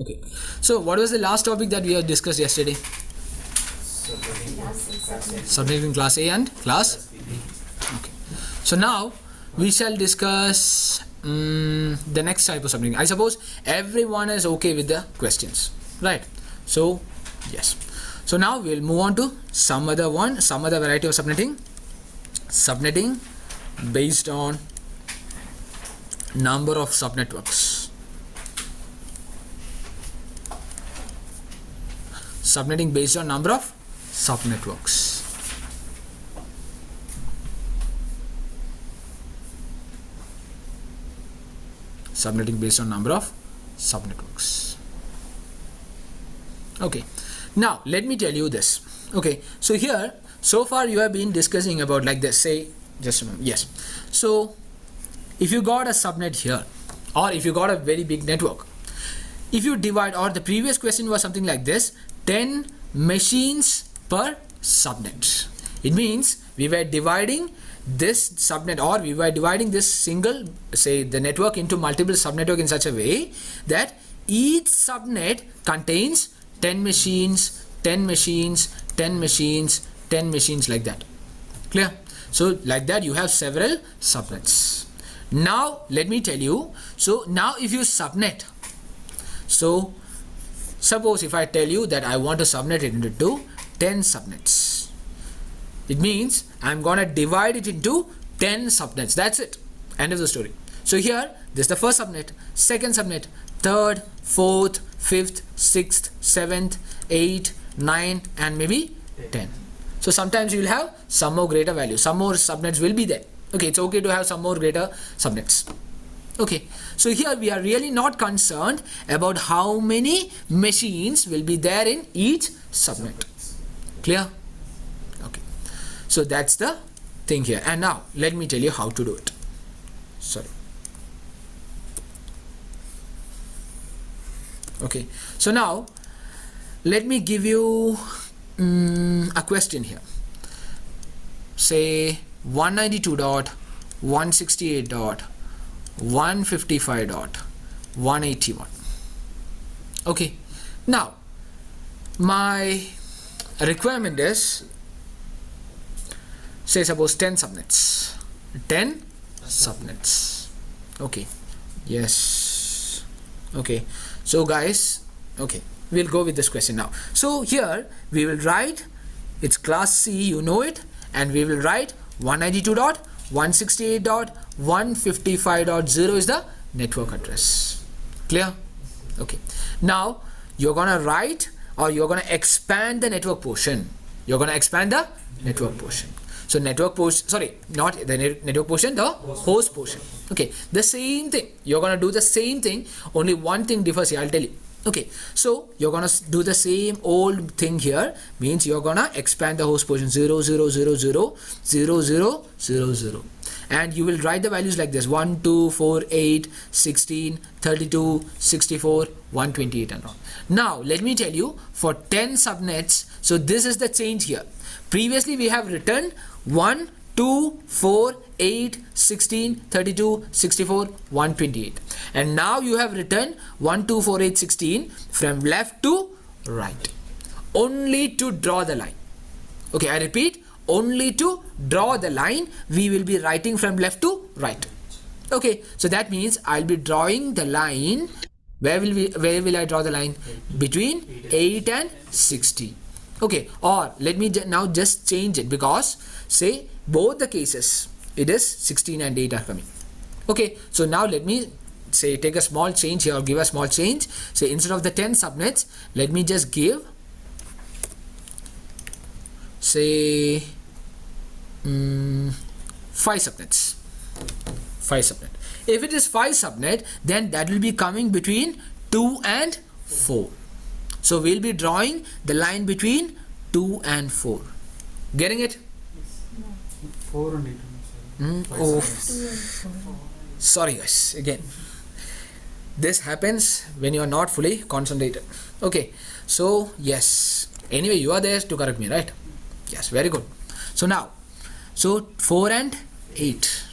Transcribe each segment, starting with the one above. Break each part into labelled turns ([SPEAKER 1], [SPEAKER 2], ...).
[SPEAKER 1] Okay. So what was the last topic that we have discussed yesterday? Subnetting class A and class B. Okay. So now we shall discuss the next type of subnetting. I suppose everyone is okay with the questions, right? So yes. So now we'll move on to some other variety of subnetting. Subnetting based on number of subnetworks. Subnetting based on number of subnetworks. Subnetting based on number of subnetworks. Okay. Now let me tell you this. Okay. So here, so far you have been discussing about like this. Say, just a moment. Yes. So if you got a subnet here, or if you got a very big network, if you divide, or the previous question was something like this, 10 machines per subnet. It means we were dividing this subnet, or we were dividing this single, say the network, into multiple subnetwork in such a way that each subnet contains 10 machines, 10 machines, 10 machines, 10 machines, like that. Clear? So like that you have several subnets. Now let me tell you, so now if you subnet, so suppose if I tell you that I want to subnet it into 10 subnets, it means I'm gonna divide it into 10 subnets. That's it. End of the story. So here, this is the first subnet, second subnet, third, fourth, fifth, sixth, seventh, 8, 9, and maybe 10. So sometimes you will have some more greater value. Some more subnets will be there. Okay, it's okay to have some more greater subnets. Okay, so here we are really not concerned about how many machines will be there in each subnet. Clear? Okay, so that's the thing here. And now let me tell you how to do it. Sorry. Okay, so now let me give you a question here. Say 192.168.155.181. Okay, now my requirement is, say suppose 10 subnets. 10 subnets. Okay, yes. Okay, so guys, okay, we'll go with this question now. So here we will write, it's class C, you know it, and we will write 192.168.155.0 is the network address. Clear? Okay, now you're gonna write, or you're gonna expand the network portion. You're gonna expand the network portion. So network portion, sorry, not the network portion, the host portion. Okay, the same thing. You're gonna do the same thing. Only one thing differs here, I'll tell you. Okay, so you're gonna do the same old thing here, means you're gonna expand the host portion 00000000, and you will write the values like this: 1, 2, 4, 8, 16, 32, 64, 128, and on. Now let me tell you, for 10 subnets, so this is the change here. Previously we have written 1, 2, 4, 8, 16, 32, 64, 128, and now you have written 1, 2, 4, 8, 16 from left to right, only to draw the line. Okay, I repeat, only to draw the line we will be writing from left to right. Okay, so that means I'll be drawing the line. Where will I draw the line? Between 8 and 16. Okay, or let me now just change it, because say both the cases it is 16 and 8 are coming. Okay, so now let me say take a small change here, or give a small change. Say instead of the 10 subnets, let me just give, say 5 subnets. 5 subnet. If it is 5 subnet, then that will be coming between 2 and 4. So we'll be drawing the line between 2 and 4. Getting it?
[SPEAKER 2] 4 and 8.
[SPEAKER 1] Oh, sorry guys, again. This happens when you are not fully concentrated. Okay, so yes. Anyway, you are there to correct me, right? Yes, very good. So now, so 4 and 8.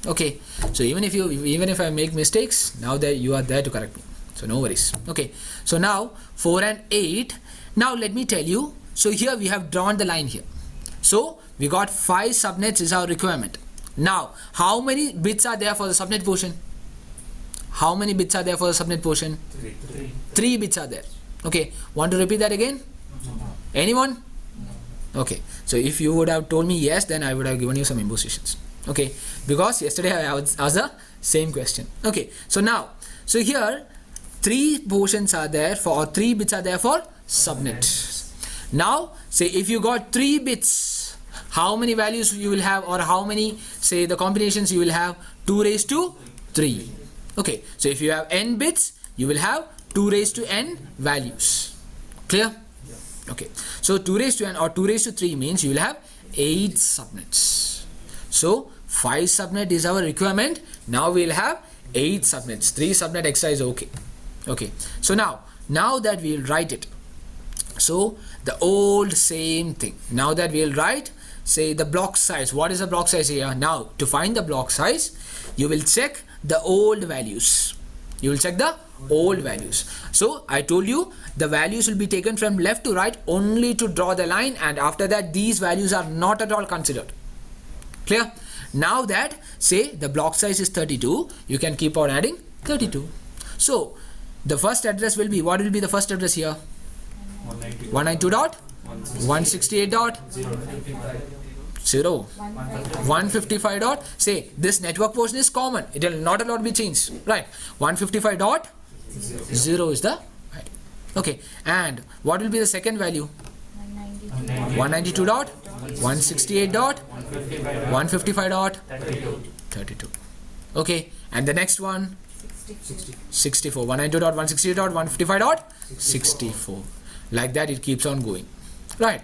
[SPEAKER 1] Okay, so even if I make mistakes, now that you are there to correct me. So no worries. Okay, so now 4 and 8. Now let me tell you, so here we have drawn the line here. So we got 5 subnets is our requirement. Now how many bits are there for the subnet portion? How many bits are there for the subnet portion? 3 bits are there. Okay, want to repeat that again? Anyone? Okay, so if you would have told me yes, then I would have given you some impositions. Okay, because yesterday I asked the same question. Okay, so now, so here 3 portions are there for, or 3 bits are there for subnet. Now say if you got 3 bits, how many values you will have, or how many, say the combinations you will have? 2 raised to 3. Okay, so if you have n bits, you will have 2 raised to n values. Clear? Okay, so 2 raised to n or 2 raised to 3 means you will have 8 subnets. So 5 subnet is our requirement. Now we will have 8 subnets. 3 subnet extra is okay. Okay, so now that we will write it, so the old same thing. Now that we will write, say the block size. What is the block size here? Now to find the block size, you will check the old values. You will check the old values. So I told you the values will be taken from left to right only to draw the line, and after that these values are not at all considered. Clear? Now that say the block size is 32, you can keep on adding 32. So the first address will be, what will be the first address here? 192.168.0 155 dot, say this network portion is common, it will not allowed to be changed, right? 155.0 is the value. Okay, and what will be the second value? 192.168.155.32. Okay, and the next one 64. 192.168.155.64. Like that it keeps on going, right,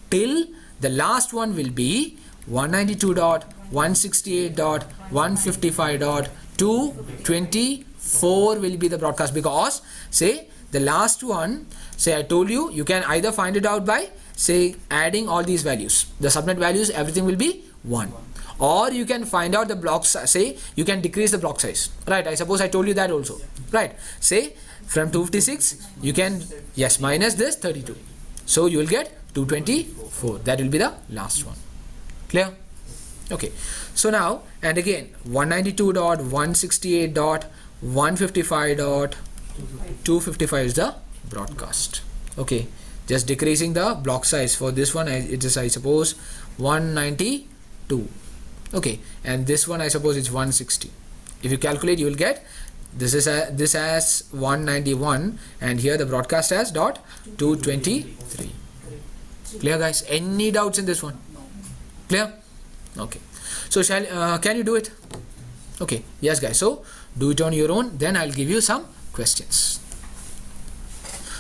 [SPEAKER 1] till the last one will be 192.168.155.224 will be the broadcast, because say the last one, say I told you, you can either find it out by say adding all these values, the subnet values, everything will be 1, or you can find out the block size, say you can decrease the block size, right? I suppose I told you that also, right? Say from 256 you can, yes, minus this 32, so you will get 224. That will be the last one. Clear? Okay, so now, and again 192.168.155.255 is the broadcast. Okay, just decreasing the block size. For this one it is, I suppose, 192. Okay, and this one I suppose it's 160. If you calculate, you will get this is this as 191, and here the broadcast as dot 223. Clear, guys? Any doubts in this one? Clear? Okay, so can you do it? Okay, yes guys, so do it on your own, then I'll give you some questions.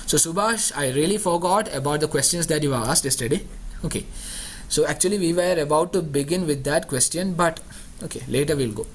[SPEAKER 1] So Subhash, I really forgot about the questions that you asked yesterday. Okay, so actually we were about to begin with that question, but okay, later we'll go.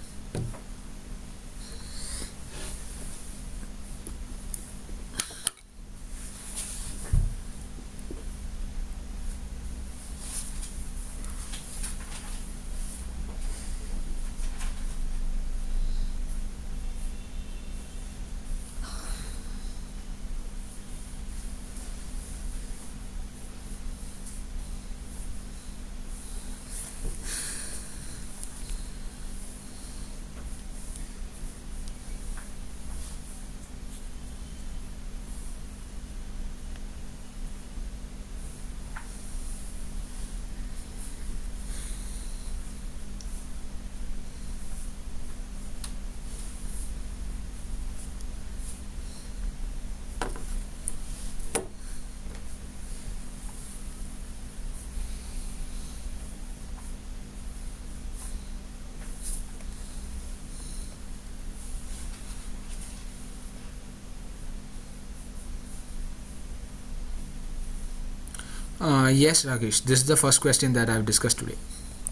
[SPEAKER 1] Yes, Rakesh, this is the first question that I have discussed today.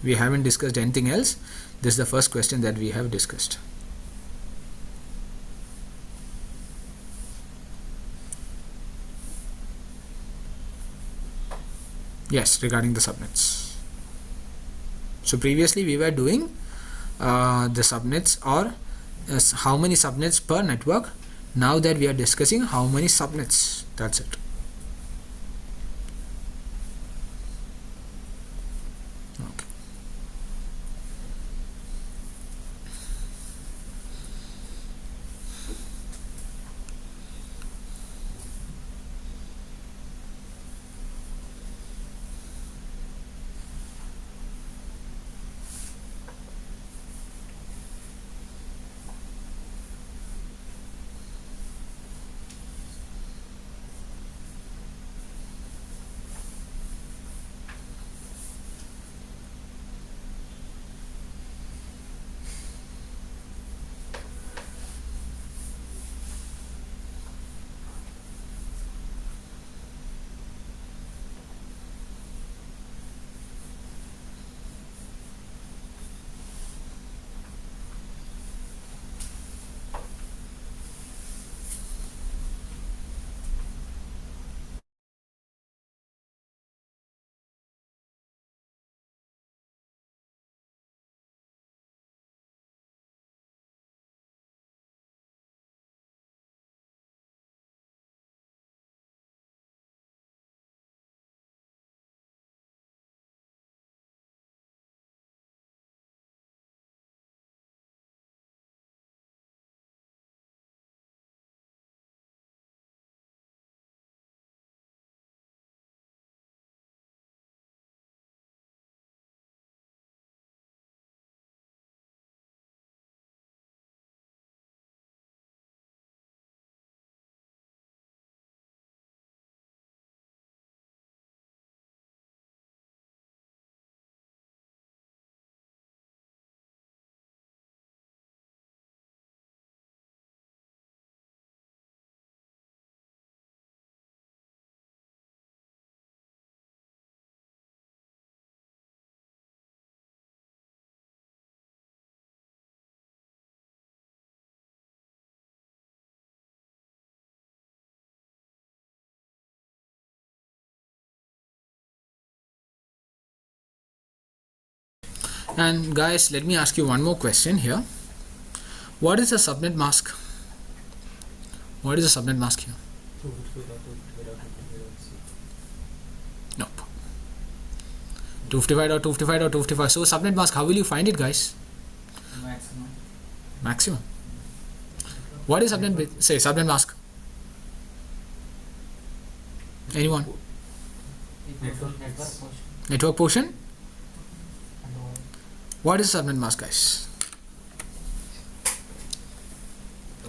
[SPEAKER 1] We haven't discussed anything else. This is the first question that we have discussed. Yes, regarding the subnets. So previously we were doing the subnets, or how many subnets per network now that we are discussing how many subnets. That's it. Okay. And guys, let me ask you one more question here. What is a subnet mask? What is a subnet mask here? Nope. 255.255.255. So subnet mask, how will you find it, guys? Maximum. What is subnet? Say subnet mask. Anyone? Network portion. What is subnet mask, guys?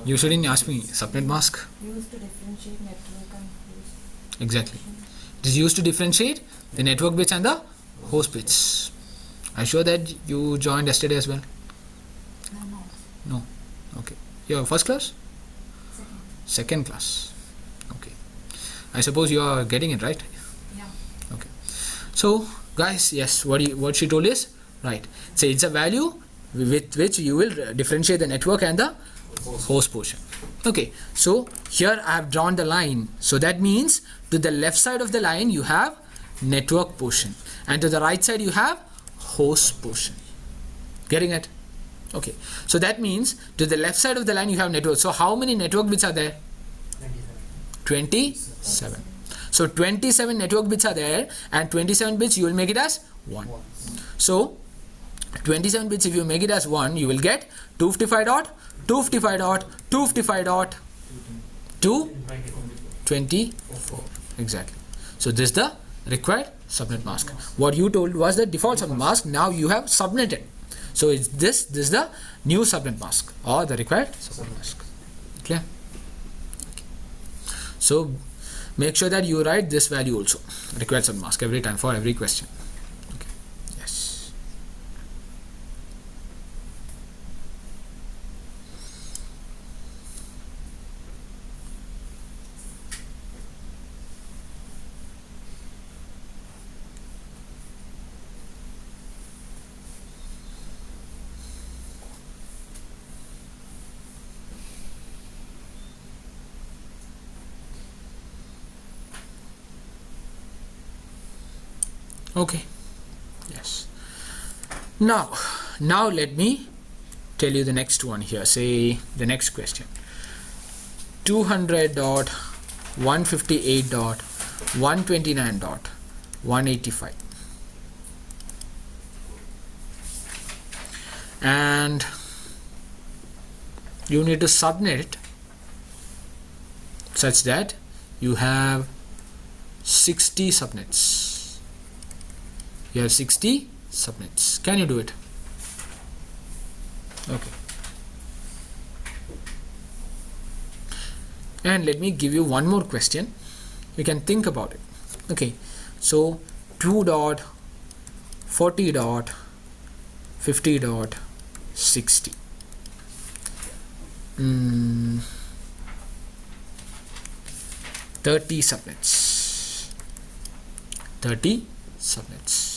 [SPEAKER 1] You shouldn't ask me. Subnet mask.
[SPEAKER 3] Used to differentiate network and host.
[SPEAKER 1] Exactly. It is used to differentiate the network bits and the host bits. I'm sure that you joined yesterday as well. No. Okay. Your first class? Second class. Okay. I suppose you are getting it right.
[SPEAKER 3] Yeah.
[SPEAKER 1] Okay. So guys, yes, what she told is right. So it's a value with which you will differentiate the network and the host portion. Okay. So here I have drawn the line. So that means to the left side of the line you have network portion, and to the right side you have host portion. Getting it? Okay. So that means to the left side of the line you have network. So how many network bits are there? 27. So 27 network bits are there, and 27 bits you will make it as 1. So 27 bits, if you make it as 1, you will get 255.255.255.224. Exactly. So this is the required subnet mask. What you told was the default subnet mask. Now you have subnetted. So it's this is the new subnet mask or the required subnet mask. Clear? Okay. So make sure that you write this value also, required subnet mask, every time for every question. Okay. Yes. Okay. Yes. Now let me tell you the next one here. Say the next question. 200.158.129.185, and you need to subnet it such that you have 60 subnets. You have 60 subnets. Can you do it? Okay. And let me give you one more question. You can think about it. Okay. So 2.40.50.60. 30 subnets. 30 subnets.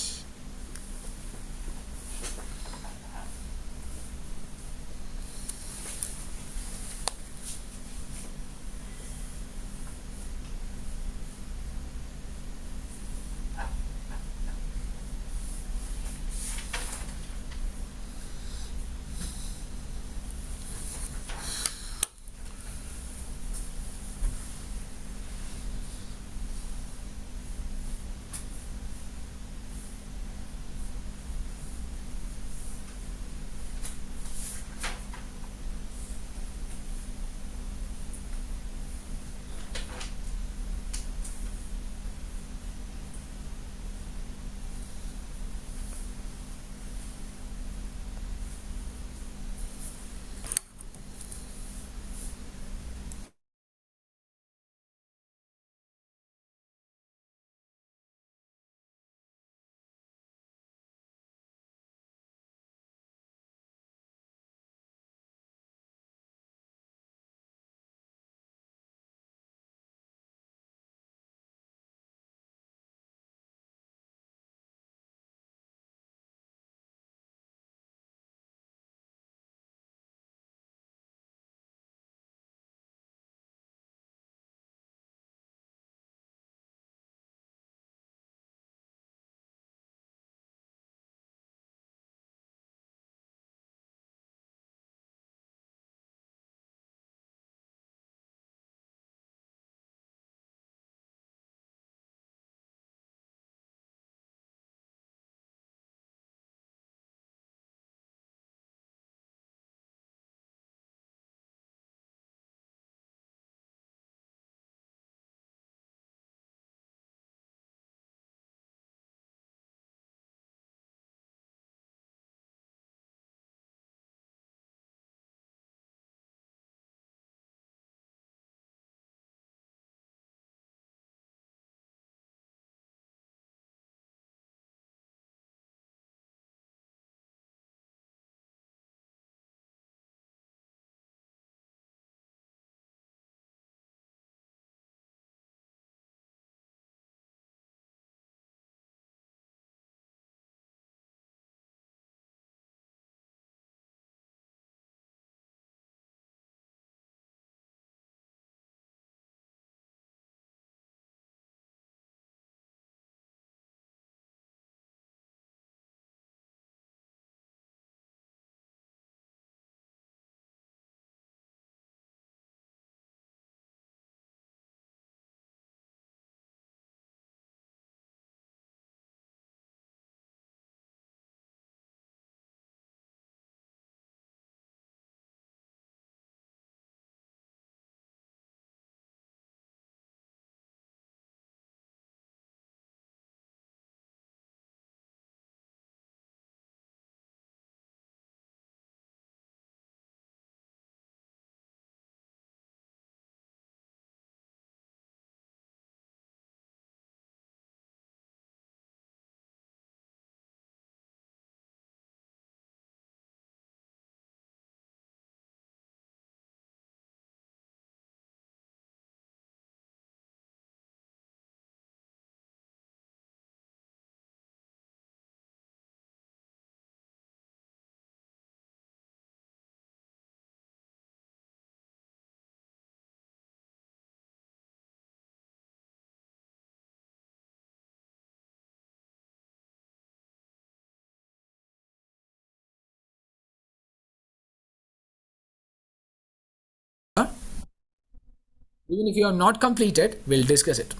[SPEAKER 1] Even if you have not completed, we'll discuss it.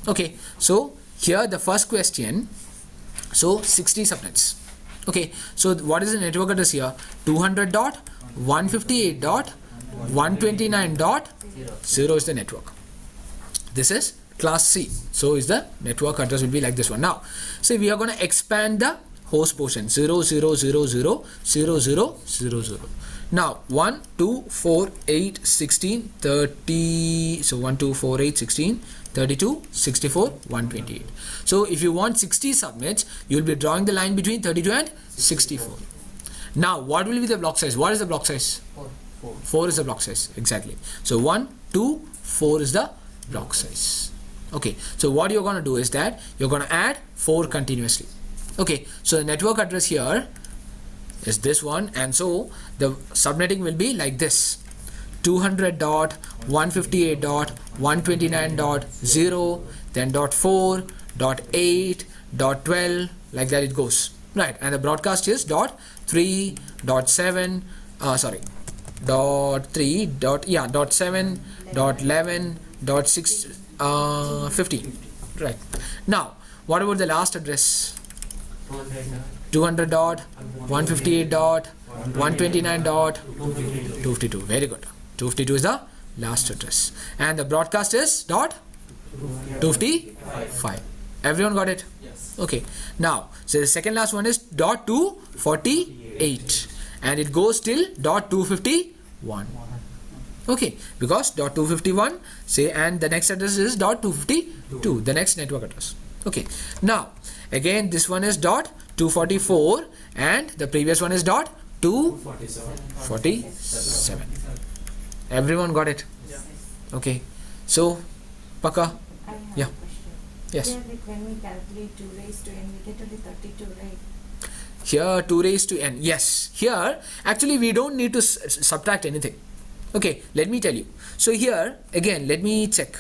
[SPEAKER 1] Okay, so here the first question, so 60 subnets. Okay, so what is the network address here? 200.158.129.0 is the network. This is class C. So is the network address will be like this one. Now, so we are going to expand the host portion 0, 0, 0, 0, 0, 0, 0, 0. Now 1, 2, 4, 8, 16, 30. So 1, 2, 4, 8, 16, 32, 64, 128. So if you want 60 subnets, you will be drawing the line between 32 and 64. Now what will be the block size? What is the block size? 4 is the block size. Exactly. So 1, 2, 4 is the block size. Okay. So what you're going to do is that you're going to add 4 continuously. Okay. So the network address here is this one, and so the subnetting will be like this: 200.158.129.0, then .4, .8, .12, like that it goes, right? And the broadcast is .3, .7, sorry, .3, .7, .11, .6, 15, right? Now, what about the last address? 200.158.129.252. Very good. 252 is the last address, and the broadcast is .255. Everyone got it?
[SPEAKER 2] Yes.
[SPEAKER 1] Okay. Now, so the second last one is .248, and it goes till .251. Okay, because .251 say, and the next address is .252, the next network address. Okay. Now, again this one is .244, and the previous one is .247. Everyone got it?
[SPEAKER 2] Yeah.
[SPEAKER 1] Okay. So, Paka,
[SPEAKER 3] I have
[SPEAKER 1] Yeah.
[SPEAKER 3] a question.
[SPEAKER 1] yes.
[SPEAKER 3] Here, like when we calculate 2 raised to n, we get only 32, right?
[SPEAKER 1] Here 2 raised to n. Yes. Here actually we don't need to subtract anything. Okay. Let me tell you. So here again, let me check.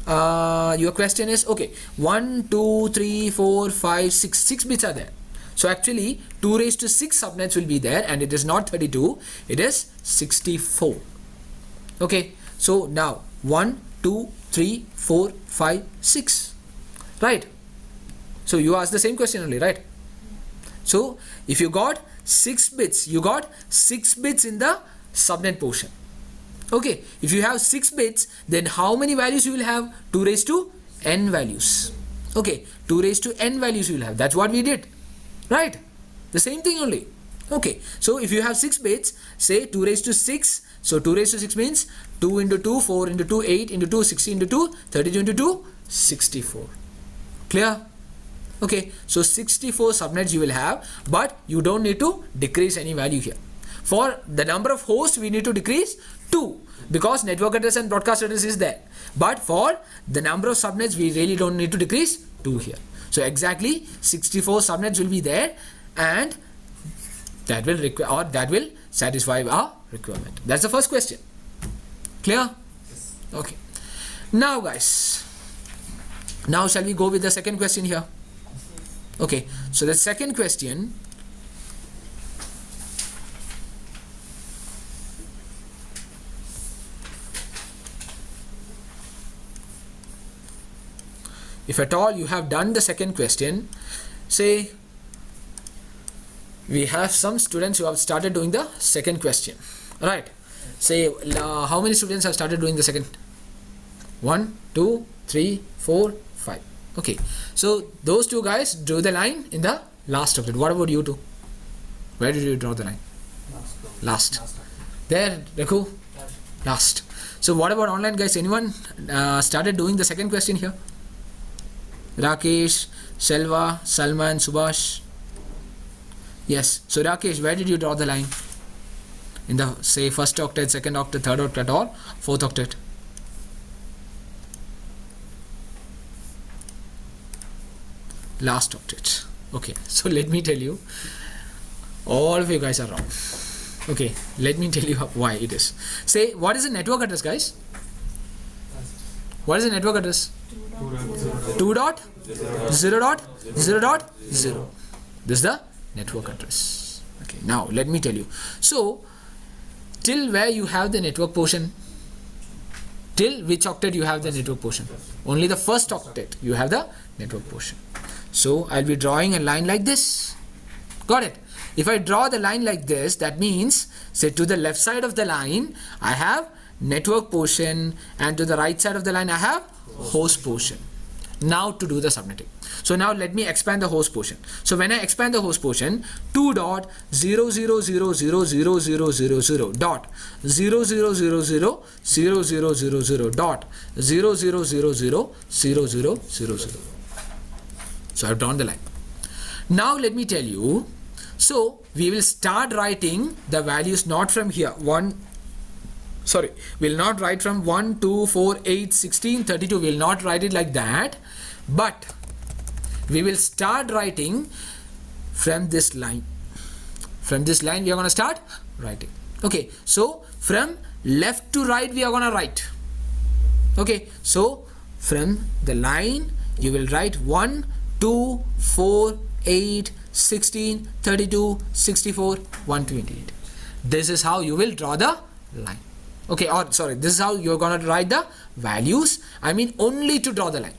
[SPEAKER 1] Your question is okay. 1, 2, 3, 4, 5, 6. 6 bits are there. So actually 2 raised to 6 subnets will be there, and it is not 32. It is 64. Okay. So now 1, 2, 3, 4, 5, 6. Right. So you asked the same question only, right? So if you got 6 bits, you got 6 bits in the subnet portion. Okay, if you have 6 bits, then how many values you will have? 2 raised to n values. Okay, 2 raised to n values you will have. That's what we did, right? The same thing only. Okay, so if you have 6 bits, say 2 raised to 6. So 2 raised to 6 means 2 into 2, 4 into 2, 8 into 2, 60 into 2, 32 into 2, 64. Clear? Okay, so 64 subnets you will have, but you don't need to decrease any value here. For the number of hosts, we need to decrease 2 because network address and broadcast address is there. But for the number of subnets, we really don't need to decrease 2 here. So exactly 64 subnets will be there, and that will require, or that will satisfy our requirement. That's the first question. Clear?
[SPEAKER 2] Yes.
[SPEAKER 1] Okay. Now guys, now shall we go with the second question here? Okay, so the second question, if at all you have done the second question, say we have some students who have started doing the second question, right? Say how many students have started doing the second? 1, 2, 3, 4, 5. Okay, so those 2 guys drew the line in the last of it. What about you two? Where did you draw the line? Last. There, Rekhu? Last. So what about online guys? Anyone started doing the second question here? Rakesh, Selva, Salman, Subhash? Yes. So Rakesh, where did you draw the line? In the, say, first octet, second octet, third octet, or fourth octet? Last octet. Okay, so let me tell you, all of you guys are wrong. Okay, let me tell you why it is. Say, what is the network address, guys? What is the network address? 2.0.0.0.0. This is the network address. Okay, now let me tell you. So till where you have the network portion? till which octet you have the network portion? Only the first octet you have the network portion. So I'll be drawing a line like this. Got it? If I draw the line like this, that means, say, to the left side of the line I have network portion, and to the right side of the line I have host portion. Now to do the subnetting. So now let me expand the host portion. So when I expand the host portion, 2.0000000 dot 00000000 dot 00000000. So I've drawn the line. Now let me tell you. So we will start writing the values not from here. We'll not write from 1, 2, 4, 8, 16, 32. We'll not write it like that. But we will start writing from this line. From this line we are going to start writing. Okay. So from left to right we are going to write. Okay. So from the line you will write 1, 2, 4, 8, 16, 32, 64, 128. This is how you will draw the line. Okay, or sorry, this is how you're going to write the values. I mean only to draw the line.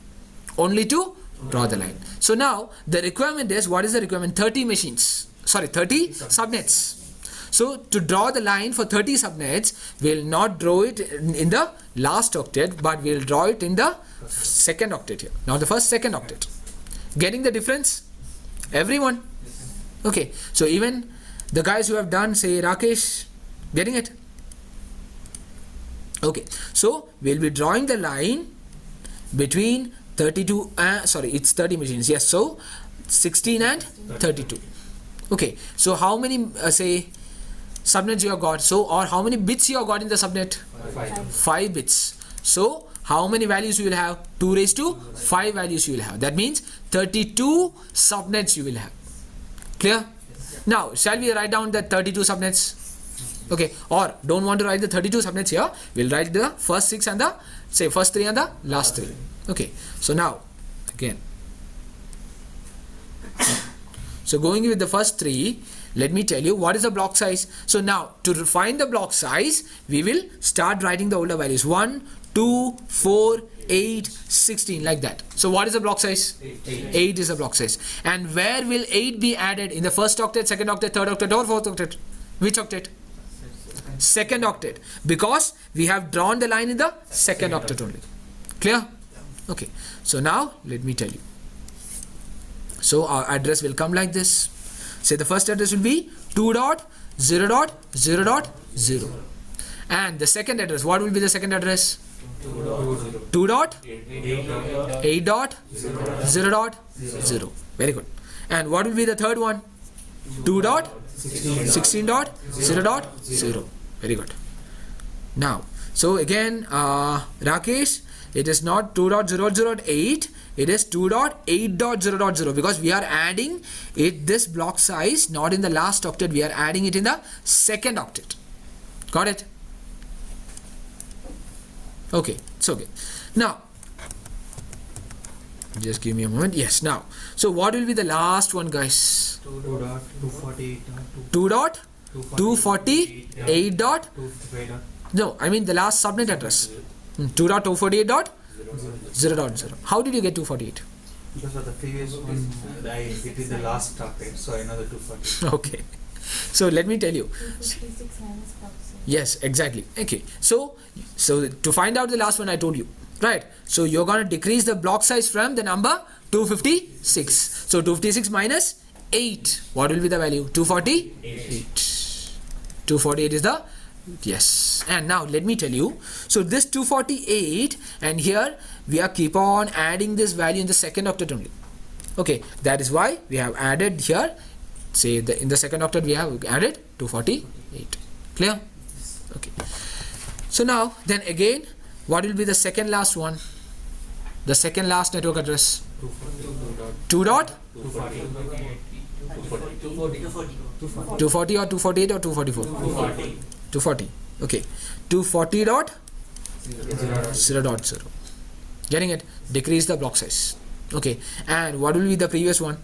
[SPEAKER 1] Only to draw the line. So now the requirement is, what is the requirement? 30 machines. Sorry, 30 subnets. So to draw the line for 30 subnets, we'll not draw it in the last octet, but we'll draw it in the second octet here. Now the first, second octet. Getting the difference? Everyone? Okay, so even the guys who have done, say Rakesh, getting it? Okay, so we'll be drawing the line between 32, it's 30 machines, yes, so 16 and 32. Okay, so how many, say, subnets you have got? So, or how many bits you have got in the subnet? 5 bits. So, how many values you will have? 2 raised to 5 values you will have. That means 32 subnets you will have. Clear? Now, shall we write down the 32 subnets? Okay, or don't want to write the 32 subnets here, we'll write the first 6 and the, say, first 3 and the last 3. Okay, so now, again. So going with the first 3, let me tell you what is the block size. So now, to find the block size, we will start writing the older values. 1, 2, 4, 8, 16, like that. So what is the block size? 8 is the block size. And where will 8 be added? In the first octet, second octet, third octet, or fourth octet? Which octet? Second octet. Because we have drawn the line in the second octet only. Clear? Okay. So now, let me tell you. So our address will come like this. Say the first address will be 2.0.0.0. And the second address, what will be the second address? 2.8.0.0. Very good. And what will be the third one? 2.16.0.0. Very good. Now, so again, Rakesh, it is not 2.0.0.8, it is 2.8.0.0, because we are adding it, this block size, not in the last octet, we are adding it in the second octet. Got it? Okay, it's okay. Now, just give me a moment. Yes, now. So what will be the last one, guys? 2.248. No, I mean the last subnet address. 2.248.0.0. How did you get 248?
[SPEAKER 2] Because of the previous one, it is the last octet, so I know the 240.
[SPEAKER 1] Okay. So let me tell you.
[SPEAKER 3] 256 minus block size.
[SPEAKER 1] Yes, exactly. Okay. So to find out the last one I told you, right? So you're going to decrease the block size from the number 256. So 256 minus 8. What will be the value? 248. 248 is the, yes. And now let me tell you. So this 248, and here we are keep on adding this value in the second octet only. Okay. That is why we have added here. Say in the second octet we have added 248. Clear? Okay. So now then again, what will be the second last one? The second last network address? 240 or 248 or 244? 240. Okay. 240.0.0. Getting it? Decrease the block size. Okay. And what will be the previous one?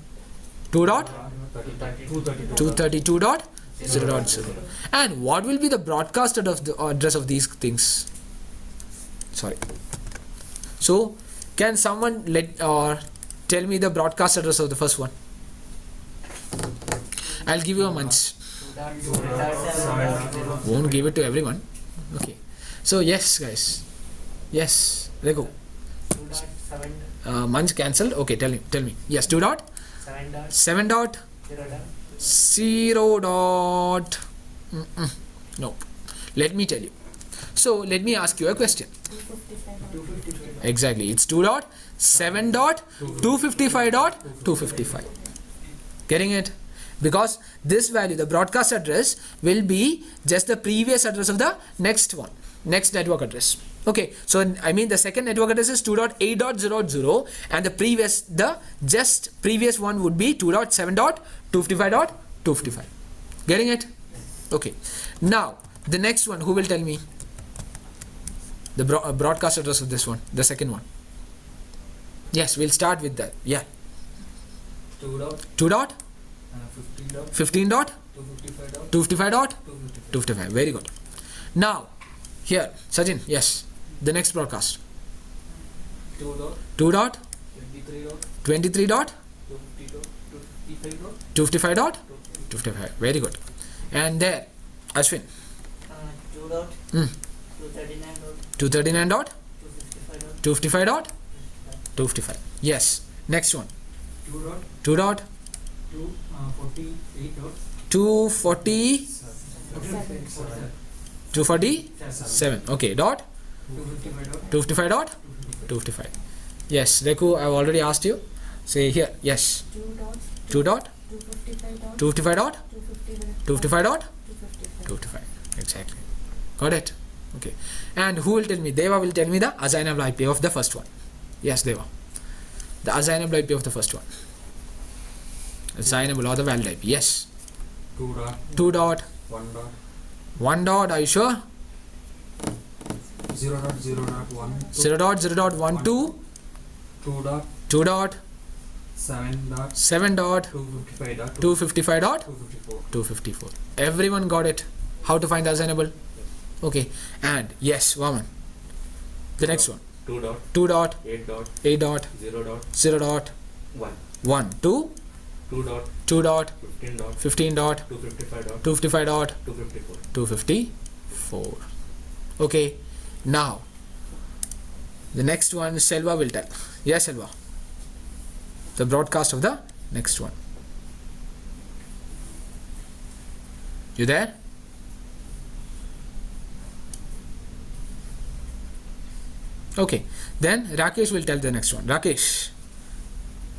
[SPEAKER 1] 232.0.0. And what will be the broadcast address of these things? sorry. So can someone let or tell me the broadcast address of the first one? I'll give you a month. Won't give it to everyone. Okay. So yes, guys. Yes. Let go. Months cancelled. Okay. Tell me. Yes. 2 dot. 7 dot. 0 dot. No. Let me tell you. So let me ask you a question.
[SPEAKER 3] 255.
[SPEAKER 1] Exactly. It's 2 dot 7 dot 255 dot 255. Getting it? Because this value, the broadcast address, will be just the previous address of the next one, next network address. Okay, so I mean the second network address is 2.8.0.0 and the previous one would be 2.7.255.255. Getting it? Okay. Now the next one, who will tell me the broadcast address of this one, the second one? Yes, we'll start with that. Yeah. 2 dot 15 dot 255 dot 255. Very good. Now here, Sajin, yes, the next broadcast 2 dot 23 dot 255 dot 255. Very good. And there, Ashwin,
[SPEAKER 4] 2 dot
[SPEAKER 1] 239 dot 255 dot 255. Yes. Next one, 2 dot 247. Okay. Dot 255 dot 255. Yes, Reku, I've already asked you. Say here. Yes. 2 dot 255 dot 255 dot 255. Exactly. Got it? Okay. And who will tell me? Deva will tell me the assignable IP of the first one. Yes, Deva. The assignable IP of the first one. Assignable or the valid IP. Yes.
[SPEAKER 2] 2 dot
[SPEAKER 1] 2 dot
[SPEAKER 2] 1 dot
[SPEAKER 1] 1 dot. Are you sure?
[SPEAKER 2] 0 dot 0 dot 1
[SPEAKER 1] 0 dot 0 dot 1 2
[SPEAKER 2] 2 dot
[SPEAKER 1] 2 dot
[SPEAKER 2] 7 dot
[SPEAKER 1] 7 dot
[SPEAKER 2] 255 dot
[SPEAKER 1] 255 dot
[SPEAKER 2] 254.
[SPEAKER 1] 254. Everyone got it? How to find the assignable? Okay. And yes, Vaman. The next one.
[SPEAKER 2] 2 dot
[SPEAKER 1] 2 dot
[SPEAKER 2] 8 dot
[SPEAKER 1] 8 dot
[SPEAKER 2] 0 dot
[SPEAKER 1] 0 dot
[SPEAKER 2] 1
[SPEAKER 1] 1 2
[SPEAKER 2] 2 dot
[SPEAKER 1] 2 dot
[SPEAKER 2] 15 dot
[SPEAKER 1] 15 dot
[SPEAKER 2] 255 dot
[SPEAKER 1] 255 dot
[SPEAKER 2] 254.
[SPEAKER 1] 254. Okay. Now the next one Selva will tell. Yes, Selva. The broadcast of the next one. You there? Okay. Then Rakesh will tell the next one. Rakesh,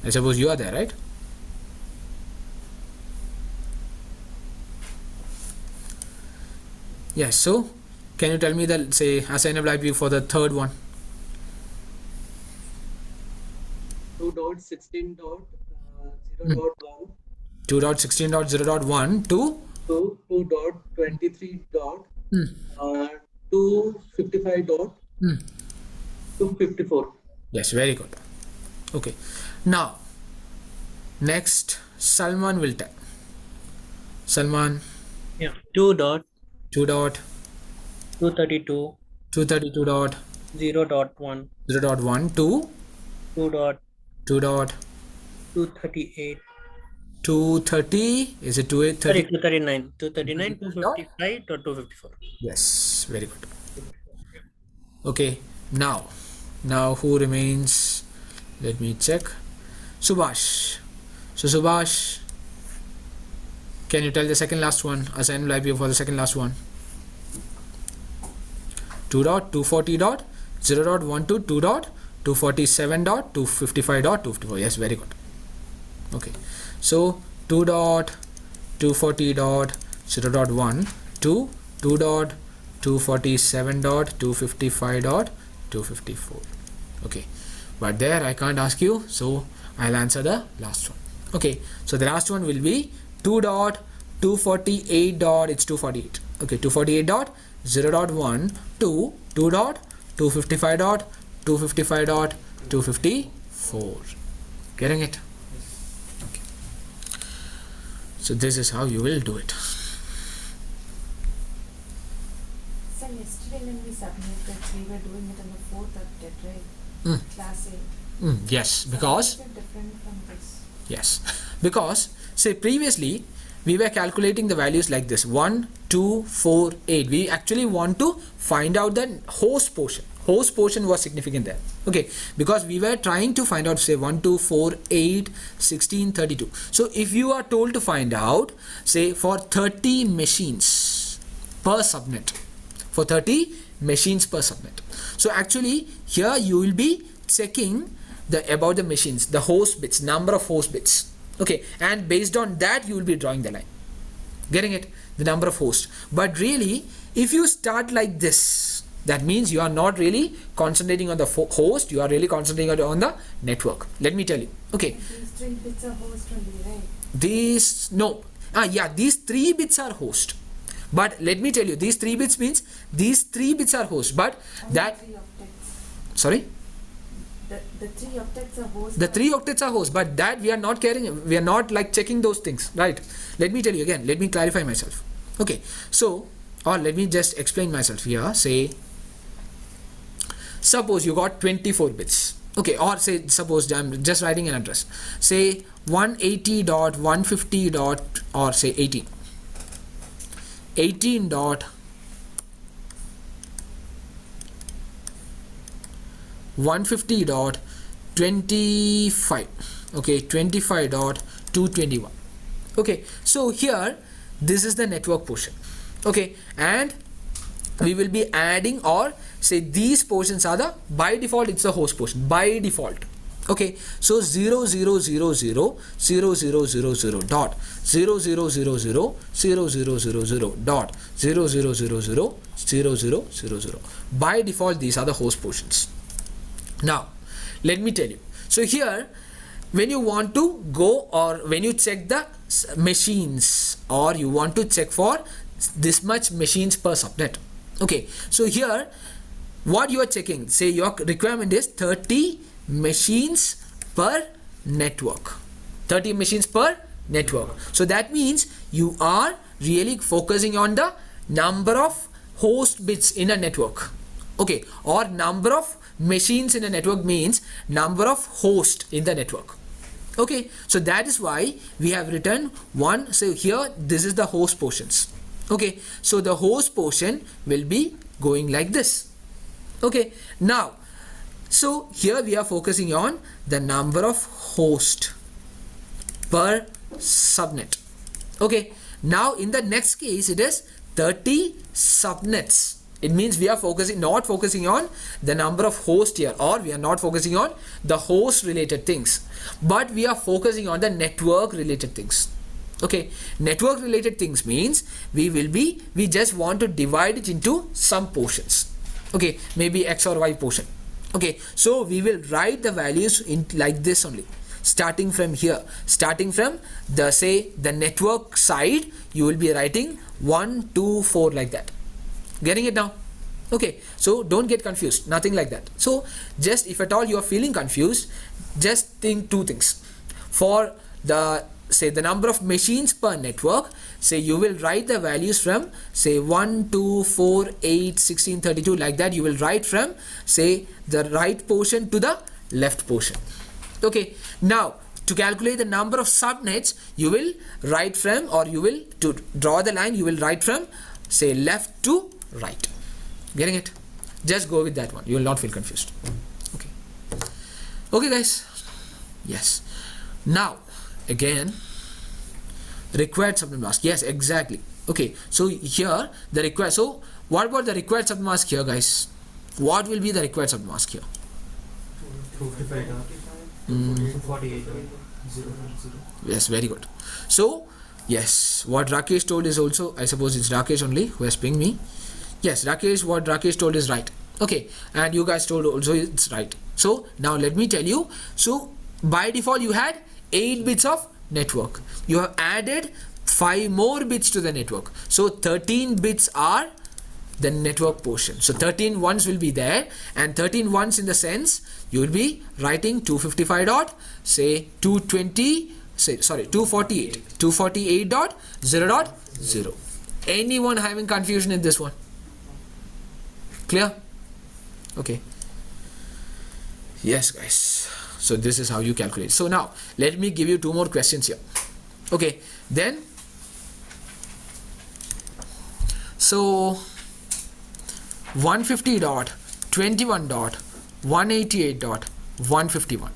[SPEAKER 1] I suppose you are there, right? Yes. So can you tell me the, say, assignable IP for the third one?
[SPEAKER 4] 2 dot 16 dot 0 dot 1
[SPEAKER 1] 2.16.0.1 to
[SPEAKER 4] 2 dot 23 dot 255 dot 254.
[SPEAKER 1] yes, very good. Okay. Now next Salman will tell. Salman,
[SPEAKER 5] Yeah, 2 dot
[SPEAKER 1] 2 dot
[SPEAKER 5] 232
[SPEAKER 1] 232 dot
[SPEAKER 5] 0 dot 1
[SPEAKER 1] 0.1 to
[SPEAKER 5] 2 dot
[SPEAKER 1] 2 dot
[SPEAKER 5] 238
[SPEAKER 1] 230. Is it
[SPEAKER 5] sorry
[SPEAKER 1] 230?
[SPEAKER 5] 239 255 dot 254.
[SPEAKER 1] Yes, very good. Okay. Now who remains? Let me check. Subhash. So Subhash, can you tell the second last one? Assignable IP for the second last one. 2 dot 240 dot 0 dot 1 to 2 dot 247 dot 255 dot 254. Yes, very good. Okay. So 2 dot 240 dot 0 dot 1 to 2 dot 247 dot 255 dot 254. Okay. But there I can't ask you, so I'll answer the last one. Okay. So the last one will be 2 dot 248 dot, it's 248. Okay, 248 dot 0 dot 1 to 2 dot 255 dot 255 dot 254. Getting it? Okay. So this is how you will do it.
[SPEAKER 3] and yesterday when we submitted, we were doing it on the 4th update, right?
[SPEAKER 1] Mm.
[SPEAKER 3] Class A.
[SPEAKER 1] Yes,
[SPEAKER 3] So
[SPEAKER 1] because
[SPEAKER 3] how is it different from this?
[SPEAKER 1] yes, because say previously we were calculating the values like this 1, 2, 4, 8. We actually want to find out the host portion. Host portion was significant there. Okay, because we were trying to find out say 1, 2, 4, 8, 16, 32. So if you are told to find out say for 30 machines per subnet, for 30 machines per subnet. So actually here you will be checking about the machines, the host bits, number of host bits. Okay, and based on that you will be drawing the line. Getting it? The number of hosts. But really, if you start like this, that means you are not really concentrating on the host, you are really concentrating on the network. Let me tell you. Okay.
[SPEAKER 3] These 3 bits are host only, right?
[SPEAKER 1] These, no. These 3 bits are host. But let me tell you, these 3 bits means these 3 bits are host. But
[SPEAKER 3] And
[SPEAKER 1] that,
[SPEAKER 3] the 3 octets.
[SPEAKER 1] sorry?
[SPEAKER 3] The 3 octets are host.
[SPEAKER 1] The 3 octets are host, but that we are not caring, we are not like checking those things, right? Let me tell you again, let me clarify myself. Okay, so, or let me just explain myself here. Say, suppose you got 24 bits. Okay, or say, suppose I'm just writing an address. Say 180.150. Or say 18. 18. 150.25. okay, 25.221. okay, so here this is the network portion. Okay, and we will be adding, or say these portions are the, by default it's the host portion by default. Okay, so 0000 0000 dot 0000 0000 dot 0000 0000. By default these are the host portions. Now let me tell you, so here when you want to go, or when you check the machines, or you want to check for this much machines per subnet. Okay, so here what you are checking, say your requirement is 30 machines per network. 30 machines per network. So that means you are really focusing on the number of host bits in a network. Okay, or number of machines in a network means number of hosts in the network. Okay, so that is why we have written one. So here this is the host portions. Okay, so the host portion will be going like this. Okay, now so here we are focusing on the number of hosts per subnet. Okay, now in the next case it is 30 subnets. It means we are not focusing on the number of hosts here, or we are not focusing on the host related things, but we are focusing on the network related things. Okay, network related things means we just want to divide it into some portions. Okay, maybe X or Y portion. Okay, so we will write the values in like this only, starting from here, starting from the, say, the network side, you will be writing 1, 2, 4 like that. Getting it now? Okay, so don't get confused, nothing like that. So just if at all you are feeling confused, just think 2 things. For the, say, the number of machines per network, say you will write the values from, say, 1, 2, 4, 8, 16, 32 like that. You will write from, say, the right portion to the left portion. Okay, now to calculate the number of subnets, you will write from, or you will, to draw the line, you will write from, say, left to right. Getting it? Just go with that one, you will not feel confused. Okay, okay guys, yes. Now again, required subnet mask. Yes, exactly. Okay, so here the required, so what about the required subnet mask here, guys? What will be the required subnet mask here?
[SPEAKER 2] 248.
[SPEAKER 1] Yes, very good. So yes, what Rakesh told is also, I suppose it's Rakesh only who has pinged me. Yes, Rakesh, what Rakesh told is right. Okay, and you guys told also it's right. So now let me tell you, so by default you had 8 bits of network. You have added 5 more bits to the network. So 13 bits are the network portion. So 13 ones will be there, and 13 ones in the sense you will be writing 255 dot, say 220, say, sorry, 248 dot 0 dot 0. Anyone having confusion in this one? Clear? Okay. Yes, guys. So this is how you calculate. So now let me give you 2 more questions here. Okay, then so 150.21.188.151.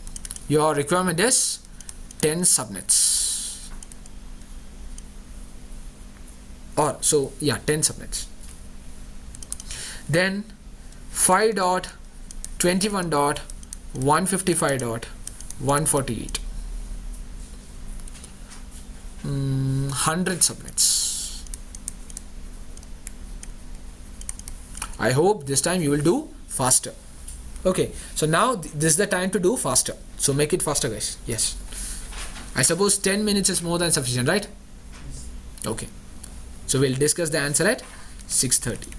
[SPEAKER 1] Your requirement is 10 subnets. Or so yeah, 10 subnets. Then 5.21.155.148. 100 subnets. I hope this time you will do faster. Okay, so now this is the time to do faster. So make it faster, guys. Yes. I suppose 10 minutes is more than sufficient, right? Okay. So we'll discuss the answer at 6:30.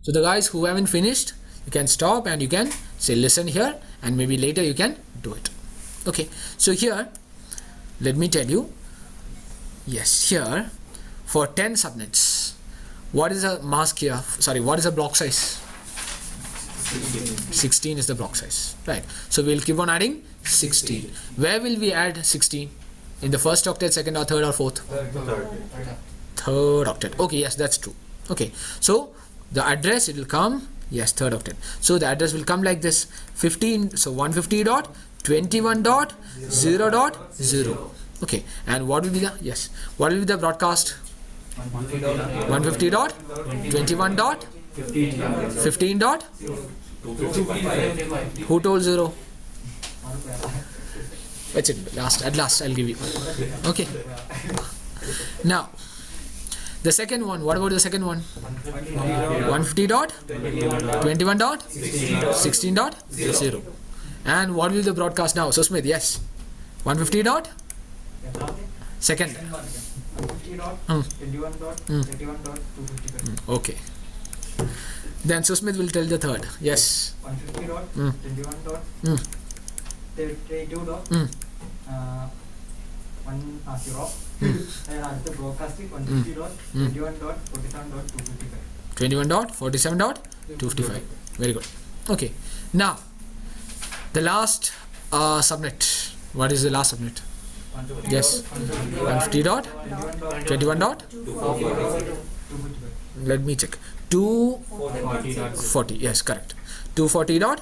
[SPEAKER 1] So the guys who haven't finished, you can stop and you can say listen here, and maybe later you can do it. Okay, so here let me tell you, yes, here for 10 subnets, what is a mask here? Sorry, what is the block size? 16 is the block size, right? So we'll keep on adding 16. Where will we add 16? In the first octet, second or third or fourth? Third octet. Okay, yes, that's true. Okay, so the address, it will come, yes, third octet. So the address will come like this, 15, so 150.21.0.0. Okay, and what will be the, yes, what will be the broadcast? 150.21.15. Who told 0? That's it, at last I'll give you. Okay, now the second one, what about the second one? 150.21.16.0. And what will be the broadcast now? So Smith, yes. 150 dot? Second.
[SPEAKER 4] 150.21.21.255.
[SPEAKER 1] Okay. Then Susmit will tell the third. Yes.
[SPEAKER 4] 150.21.32.1 and the broadcasting 150.21.47.255.
[SPEAKER 1] 21.47.255. Very good. Okay. Now, the last subnet. What is the last subnet? Yes. 150.21.2. Let me check. 240. Yes, correct. 240.0.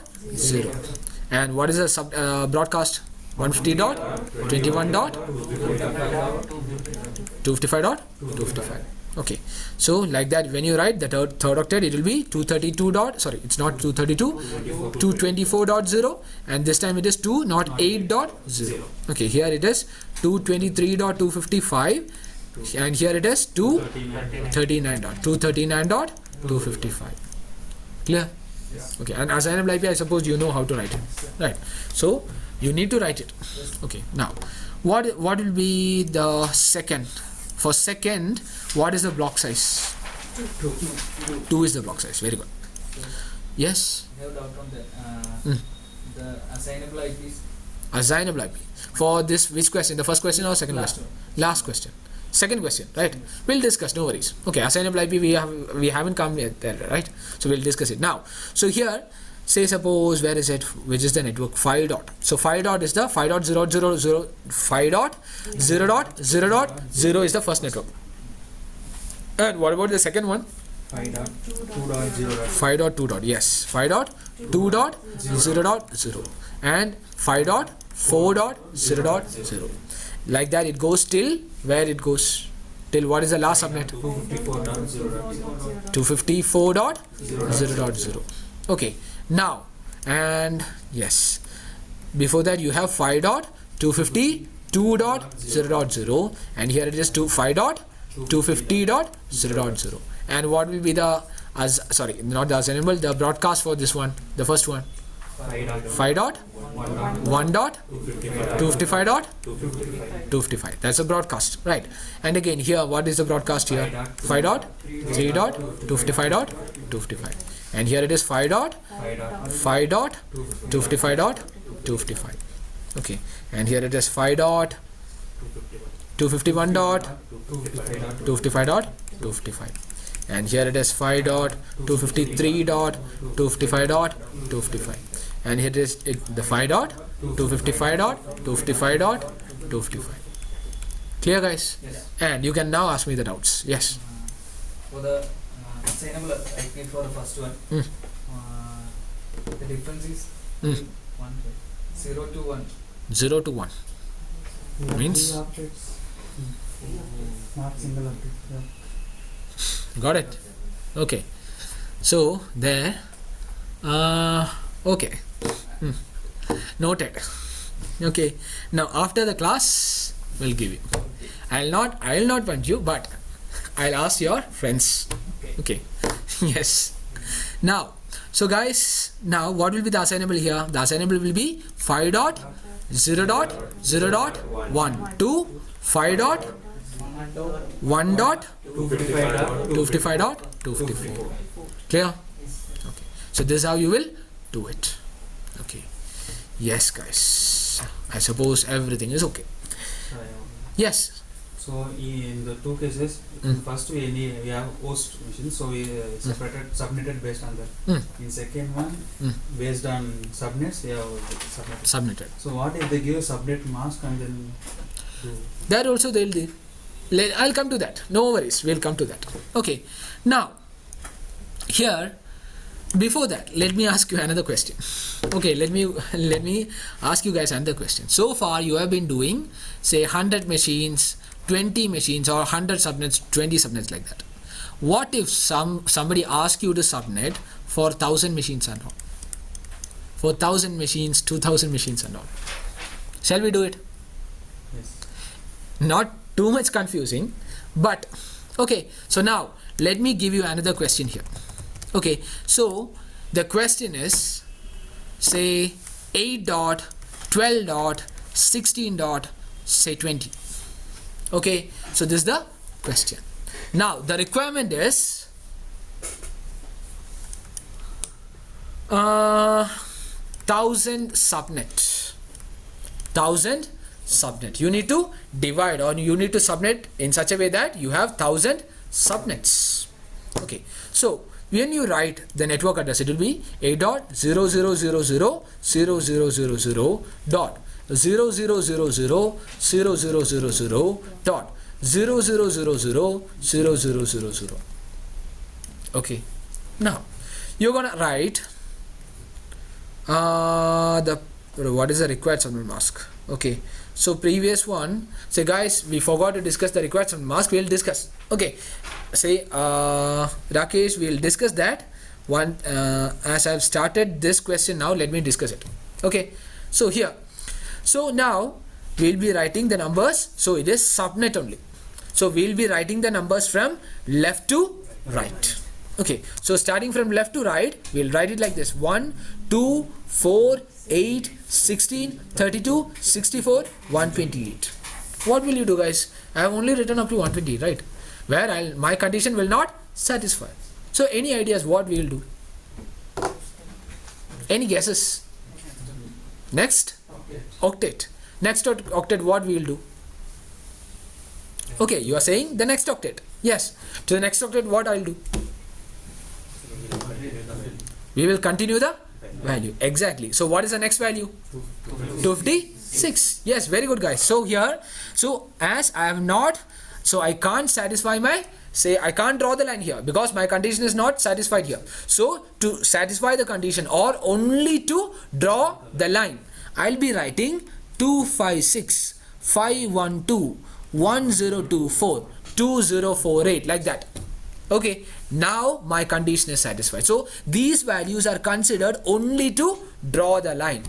[SPEAKER 1] And what is the broadcast? 150.21.255.255. Okay, so like that, when you write the third octet, it will be 232 dot, sorry, it's not 232, 224.0, and this time it is 2, not 8.0. Okay, here it is 223.255, and here it is 239.255. Clear? Okay, and assignable IP, I suppose you know how to write it, right? So you need to write it. Okay, now what will be the second? For second, what is the block size? 2 is the block size. Very good. Yes.
[SPEAKER 6] I have doubt on that. The assignable IPs.
[SPEAKER 1] Assignable IP. For this, which question? The first question or second question? Last question. Second question, right? We'll discuss. No worries. Okay, assignable IP we haven't come yet there, right? So we'll discuss it now. So here, say suppose, where is it, which is the network 5 dot. So 5 dot is the 5 dot 0 0 0 5 dot 0 dot 0 dot 0 is the first network. And what about the second one?
[SPEAKER 2] 5 dot 2 dot 0 dot
[SPEAKER 1] 5 dot 2 dot, yes, 5 dot 2 dot 0 dot 0 and 5 dot 4 dot 0 dot 0. Like that it goes till where it goes, till what is the last subnet?
[SPEAKER 2] 254 dot 0 dot 0.
[SPEAKER 1] 254 dot 0 dot 0. Okay, now, and yes, before that you have 5 dot 252 dot 0 dot 0, and here it is 5 dot 250 dot 0 dot 0. And what will be the sorry, not the assignable, the broadcast for this one, the first one? 5 dot 1 dot 255 dot 255. That's a broadcast, right? And again here, what is the broadcast here? 5 dot 3 dot 255 dot 255. And here it is 5 dot 255 dot 255. Okay, and here it is 5 dot 251 dot 255 dot 255. And here it is 5 dot 253 dot 255 dot 255. And here it is the 5 dot 255 dot 255 dot 255. Clear, guys?
[SPEAKER 6] Yes.
[SPEAKER 1] And you can now ask me the doubts. Yes.
[SPEAKER 6] For the assignable IP for the first one, the difference is 1, 0 to 1.
[SPEAKER 1] 0 to 1 means
[SPEAKER 2] not single update.
[SPEAKER 1] got it. Okay, so there okay. Noted. Okay, now after the class we'll give you. I'll not punch you, but I'll ask your friends. Okay. Yes. Now, so guys, now what will be the assignable here? The assignable will be 5 dot 0 dot 0 dot 1 to 5 dot 1 dot 255 dot 254. Clear? Okay. So this is how you will do it. Okay. Yes, guys. I suppose everything is okay. Yes.
[SPEAKER 2] So in the two cases, first we have host machine, so we subnetted based on that. In second one, based on subnets, we have
[SPEAKER 1] Subnetted.
[SPEAKER 2] So what if they give a subnet mask and then do?
[SPEAKER 1] That also they'll do. I'll come to that. No worries. We'll come to that. Okay. Now, here, before that, let me ask you another question. Okay, let me ask you guys another question. So far, you have been doing, say, 100 machines, 20 machines, or 100 subnets, 20 subnets, like that. What if somebody asks you to subnet for 1,000 machines and all? For 1,000 machines, 2,000 machines and all. Shall we do it?
[SPEAKER 2] Yes.
[SPEAKER 1] Not too much confusing, but okay. So now let me give you another question here. Okay, so the question is, say 8 dot 12 dot 16 dot say 20. Okay, so this is the question. Now the requirement is 1,000 subnet. 1,000 subnet. You need to divide, or you need to subnet in such a way that you have 1,000 subnets. Okay, so when you write the network address, it will be 8.0000.0000 dot 0000.0000 dot 0000.0000. Okay, now you're gonna write what is the required subnet mask. Okay, so previous one, say guys, we forgot to discuss the required subnet mask. We'll discuss. Okay, say Rakesh, we'll discuss that one. As I've started this question, now let me discuss it. Okay, so here, so now we'll be writing the numbers. So it is subnet only. So we'll be writing the numbers from left to right. Okay, so starting from left to right, we'll write it like this: 1, 2, 4, 8, 16, 32, 64, 128. What will you do, guys? I have only written up to 128, right? Where my condition will not satisfy. So any ideas what we will do? Any guesses? Next? Octet. Next octet, what we will do? Okay, you are saying the next octet. Yes. To the next octet, what I will do? We will continue the value. Exactly. So what is the next value? 256. Yes, very good guys. So here, so as I have not, so I can't satisfy my, say I can't draw the line here because my condition is not satisfied here. So to satisfy the condition or only to draw the line, I'll be writing 256 512 1024 2048 like that. Okay, now my condition is satisfied. So these values are considered only to draw the line.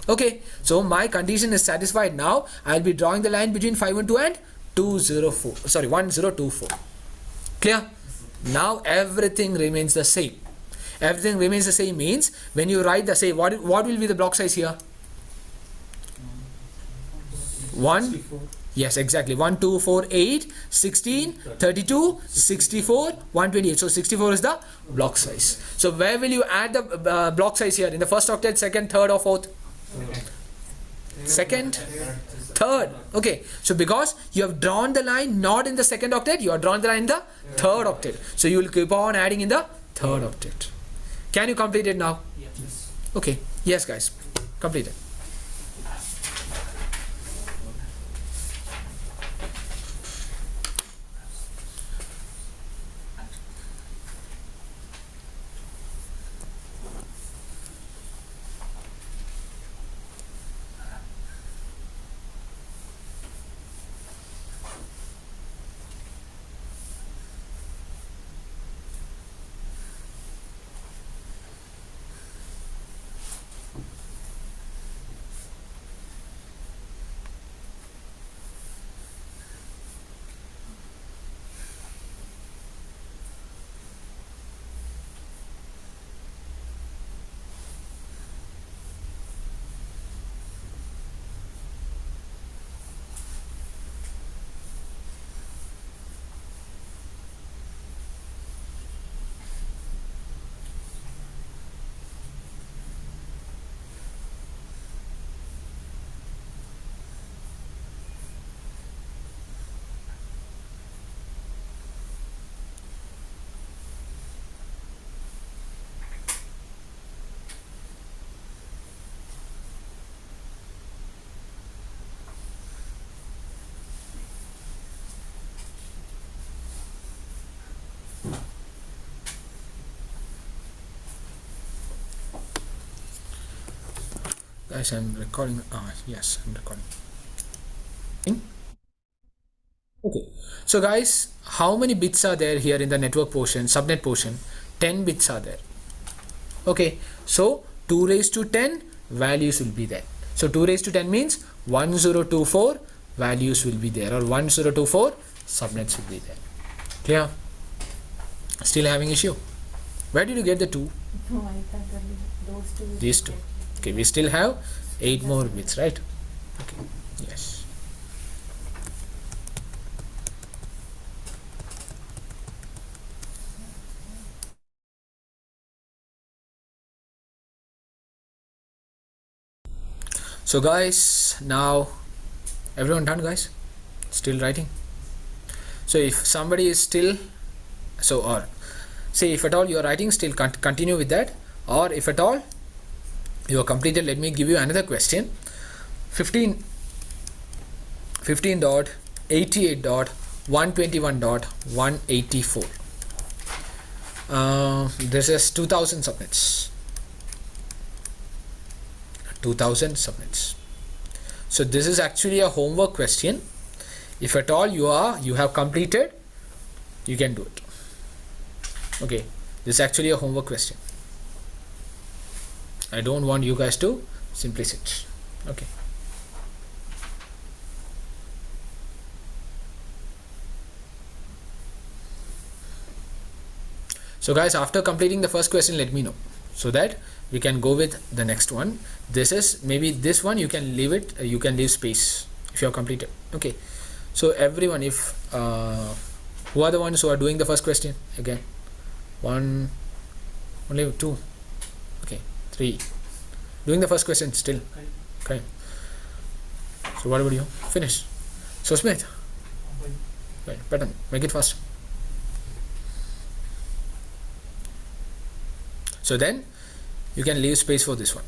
[SPEAKER 1] Okay, so my condition is satisfied now. I'll be drawing the line between 512 and 1024. Clear? Now everything remains the same. Everything remains the same means when you write the say what will be the block size here? 1. Yes, exactly. 1, 2, 4, 8, 16, 32, 64, 128. So 64 is the block size. So where will you add the block size here? In the first octet, second, third, or fourth? Second, third. Okay. So because you have drawn the line not in the second octet, you have drawn the line in the third octet. So you will keep on adding in the third octet. Can you complete it now?
[SPEAKER 6] Yes.
[SPEAKER 1] Okay. Yes, guys. Complete it. Guys, I'm recording. Yes, I'm recording. Okay. So guys, how many bits are there here in the network portion, subnet portion? 10 bits are there. Okay. So 2 raised to 10 values will be there. So 2 raised to 10 means 1024 values will be there, or 1024 subnets will be there. Clear? Still having issue? Where did you get the 2?
[SPEAKER 3] No, I thought that those two. is
[SPEAKER 1] These 2.
[SPEAKER 3] okay.
[SPEAKER 1] Okay, we still have 8 more bits, right? Okay. Yes. So guys, now everyone done, guys? Still writing? So if somebody is still, so, or say if at all you are writing, still continue with that, or if at all you are completed, let me give you another question. 15.88.121.184. This is 2000 subnets. 2000 subnets. So this is actually a homework question. If at all you have completed, you can do it. Okay, this is actually a homework question. I don't want you guys to simply sit. Okay. So guys, after completing the first question, let me know so that we can go with the next one. This is maybe this one, you can leave it, you can leave space if you have completed. Okay. So everyone, if who are the ones who are doing the first question again? 1, only 2, okay, 3. Doing the first question still. Okay. So what about you? Finish. So Smith, right, pattern, make it fast. So then you can leave space for this one.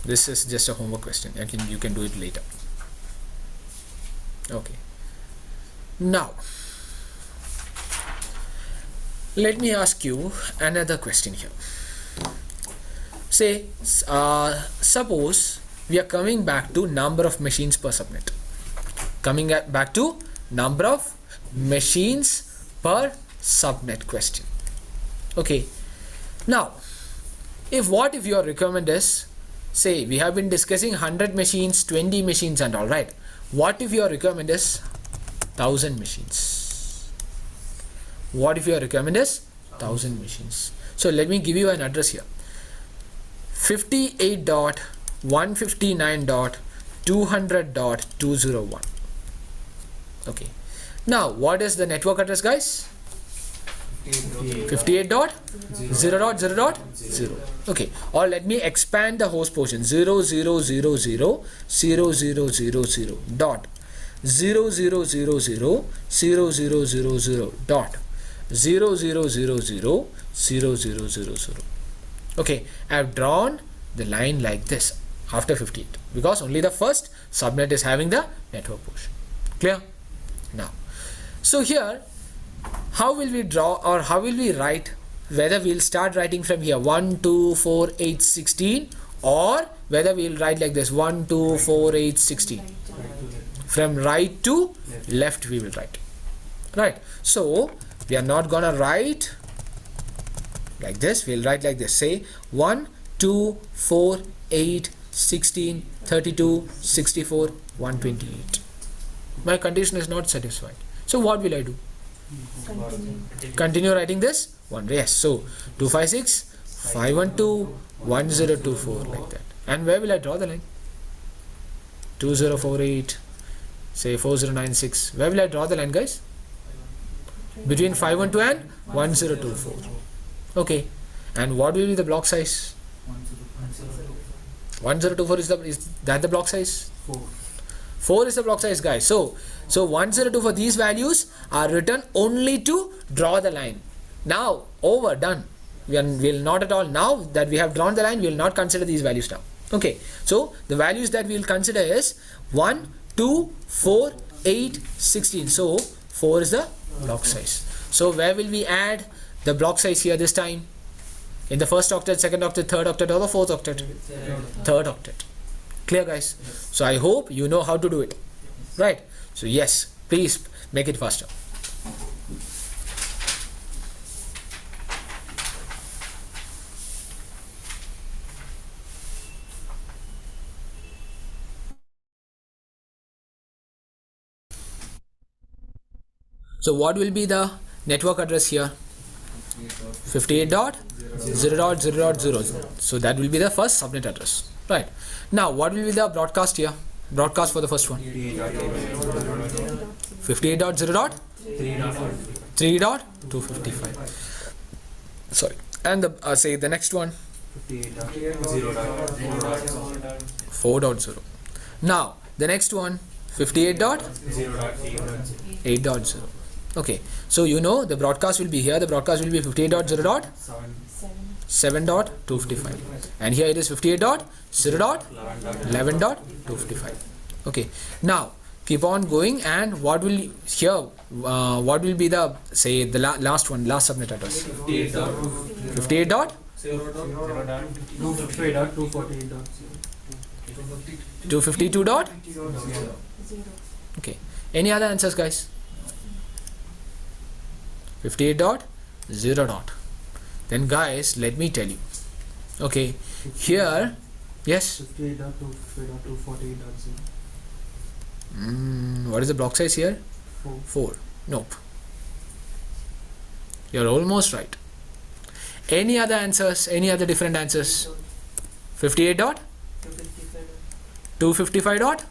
[SPEAKER 1] This is just a homework question. You can do it later. Okay. Now, let me ask you another question here. Say, suppose we are coming back to number of machines per subnet. Coming back to number of machines per subnet question. Okay. Now, if your requirement is, say we have been discussing 100 machines, 20 machines and all, right? What if your requirement is 1000 machines? What if your requirement is 1000 machines? So let me give you an address here. 58.159.200.201. Okay. Now what is the network address, guys? 58.0.0.0. Okay. Or let me expand the host portion. 00000000 dot 00000000 dot 00000000. Okay, I have drawn the line like this after 58 because only the first subnet is having the network portion. Clear? Now, so here, how will we draw or how will we write? Whether we'll start writing from here 1, 2, 4, 8, 16, or whether we'll write like this 1, 2, 4, 8, 16. From right to left we will write. Right. So we are not gonna write like this. We'll write like this. Say 1, 2, 4, 8, 16, 32, 64, 128. My condition is not satisfied. So what will I do? Continue writing this one. Yes. So 256, 512, 1024 like that. And where will I draw the line? 2048, say 4096. Where will I draw the line, guys? Between 512 and 1024. Okay. And what will be the block size? 1024 is that the block size? 4 is the block size, guys. So 1024, these values are written only to draw the line. Now over, done. We'll not at all, now that we have drawn the line, we will not consider these values now. Okay, so the values that we will consider is 1, 2, 4, 8, 16. So 4 is the block size. So where will we add the block size here this time? In the first octet, second octet, third octet, or the fourth octet? Third octet. Clear, guys? So I hope you know how to do it. Right? So yes, please make it faster. So what will be the network address here? 58.0.0.0. So that will be the first subnet address. Right. Now what will be the broadcast here? Broadcast for the first one. 58.0.3.255. Sorry. And the say the next one. 4.0. Now the next one. 58.0.8.0. Okay, so you know the broadcast will be here. The broadcast will be 58.0.7.255, and here it is 58.0.11.255. Okay, now keep on going, and what will here? What will be the say the last one, last subnet address? 58.252.0. Okay. Any other answers, guys? 58.0. Then guys, let me tell you. Okay, here, yes.
[SPEAKER 2] 58.248.0.
[SPEAKER 1] What is the block size here? 4. Nope. You're almost right. Any other answers? Any other different answers? 58.255.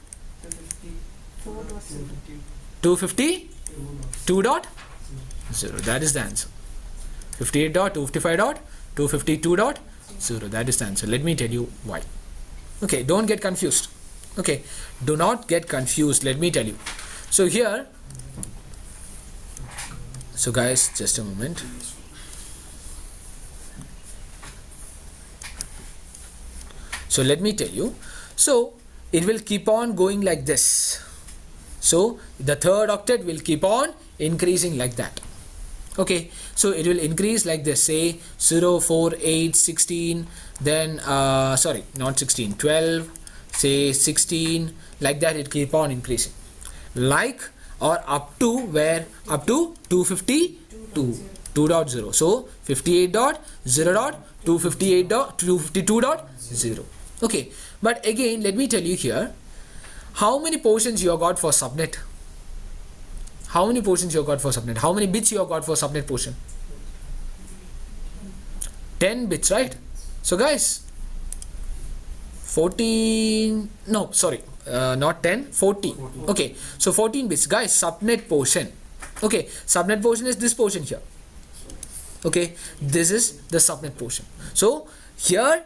[SPEAKER 1] 252.0. That is the answer. 58.255.252.0. That is the answer. Let me tell you why. Okay, don't get confused. Okay, do not get confused. Let me tell you. So here, so guys, just a moment. So let me tell you. So it will keep on going like this. So the third octet will keep on increasing like that. Okay, so it will increase like this, say 0, 4, 8, 16, then sorry, not 16, 12, say 16, like that it keep on increasing, like, or up to where, up to 252, 2.0. So 58.0.258.252.0. Okay, but again let me tell you here, how many portions you have got for subnet? How many portions you have got for subnet? How many bits you have got for subnet portion? 10 bits, right? So guys, 14, no, sorry, not 10, 14. Okay, so 14 bits, guys, subnet portion. Okay, subnet portion is this portion here. Okay, this is the subnet portion. So here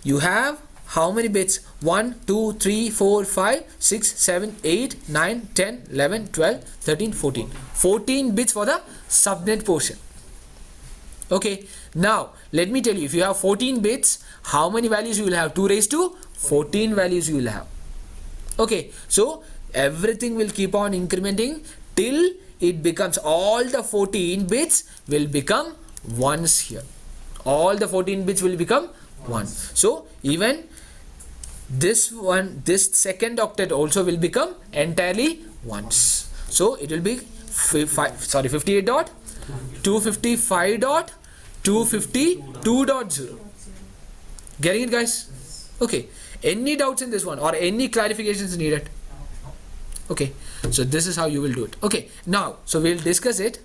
[SPEAKER 1] you have how many bits? 1, 2, 3, 4, 5, 6, 7, 8, 9, 10, 11, 12, 13, 14. 14 bits for the subnet portion. Okay, now let me tell you, if you have 14 bits, how many values you will have? 2 raised to 14 values you will have. Okay, so everything will keep on incrementing till it becomes, all the 14 bits will become ones here. All the 14 bits will become 1. So even this one, this second octet also will become entirely ones. So it will be 58.255.252.0. Getting it, guys? Okay, any doubts in this one or any clarifications needed? Okay, so this is how you will do it. Okay, now so we'll discuss it.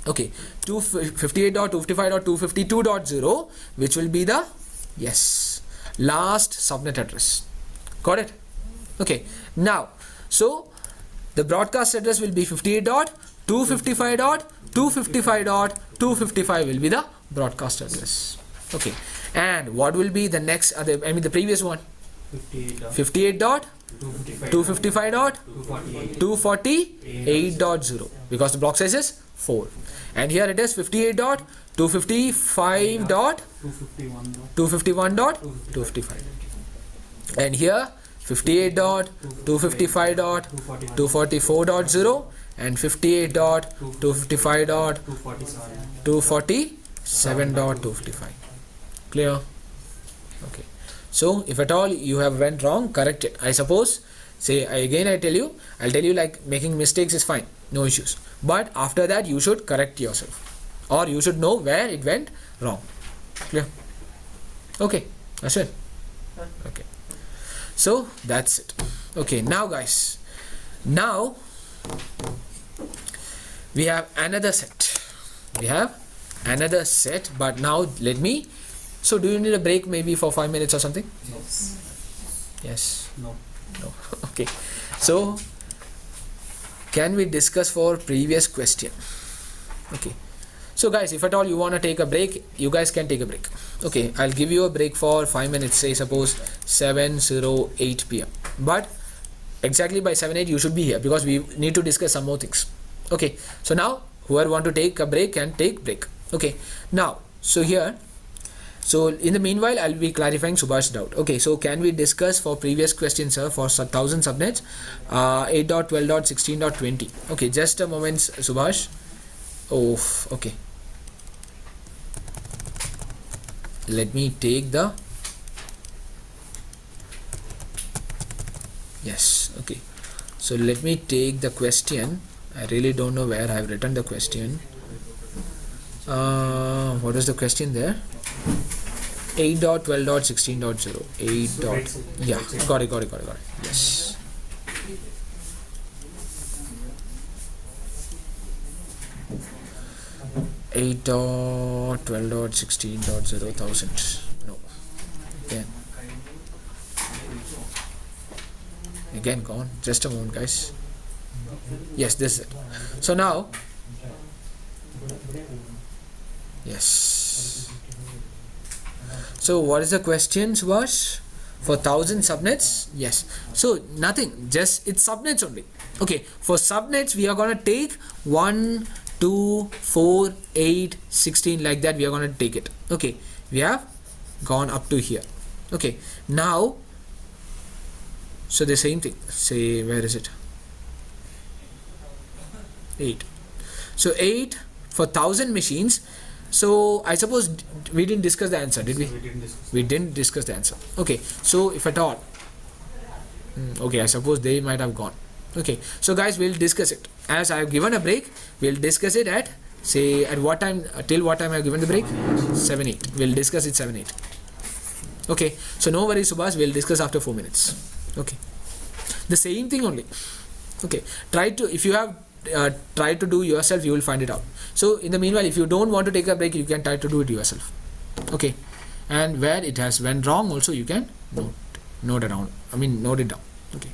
[SPEAKER 1] Okay, 58.255.252.0, which will be the, yes, last subnet address. Got it? Okay, now so the broadcast address will be 58.255.255.255 will be the broadcast address. Okay, and what will be the next the previous one? 58.255.248.0 because the block size is 4, and here it is 58.255.251.255, and here 58.255.244.0 and 58.255.247.255. Clear? Okay, so if at all you have went wrong, correct it. I suppose, say again, I'll tell you like making mistakes is fine, no issues, but after that you should correct yourself, or you should know where it went wrong. Clear? Okay, that's it. Okay, so that's it. Okay, now guys, now we have another set. But now let me, so do you need a break maybe for 5 minutes or something? Yes?
[SPEAKER 2] No.
[SPEAKER 1] Okay, so can we discuss for previous question? Okay, so guys, if at all you want to take a break, you guys can take a break. Okay, I'll give you a break for 5 minutes, say suppose 7:08 p.m. but exactly by 7:08 you should be here because we need to discuss some more things. Okay, so now whoever want to take a break can take break. Okay, now so here, so in the meanwhile I'll be clarifying Subhash's doubt. Okay, so can we discuss for previous question, sir, for 1000 subnets, 8.12.16.20. okay, just a moment, Subhash. Oh, okay, let me take the, yes, okay, so let me take the question. I really don't know where I've written the question. What is the question there? 8.12.16.0. 8 dot, yeah, got it. Yes. Eight dot 12.16.0 thousand. No. Again gone. Just a moment, guys. Yes, this is it. So now, yes. So what is the question, Subhash? For 1000 subnets? Yes. So nothing, just it's subnets only. Okay, for subnets we are gonna take 1, 2, 4, 8, 16, like that we are gonna take it. Okay, we have gone up to here. Okay, now so the same thing, say where is it, 8. So 8 for 1000 machines. So I suppose we didn't discuss the answer, did we?
[SPEAKER 2] So we didn't discuss.
[SPEAKER 1] We didn't discuss the answer. Okay, so if at all, okay, I suppose they might have gone. Okay, so guys, we'll discuss it as I have given a break. We'll discuss it at, say, at what time, till what time I have given the break? 7 8. We'll discuss it 7 8. Okay, so no worries, Subhas, we'll discuss after 4 minutes. Okay, the same thing only. Okay, try to, if you have try to do yourself, you will find it out. So in the meanwhile, if you don't want to take a break, you can try to do it yourself. Okay, and where it has went wrong also, you can note it down. Note it down. Okay.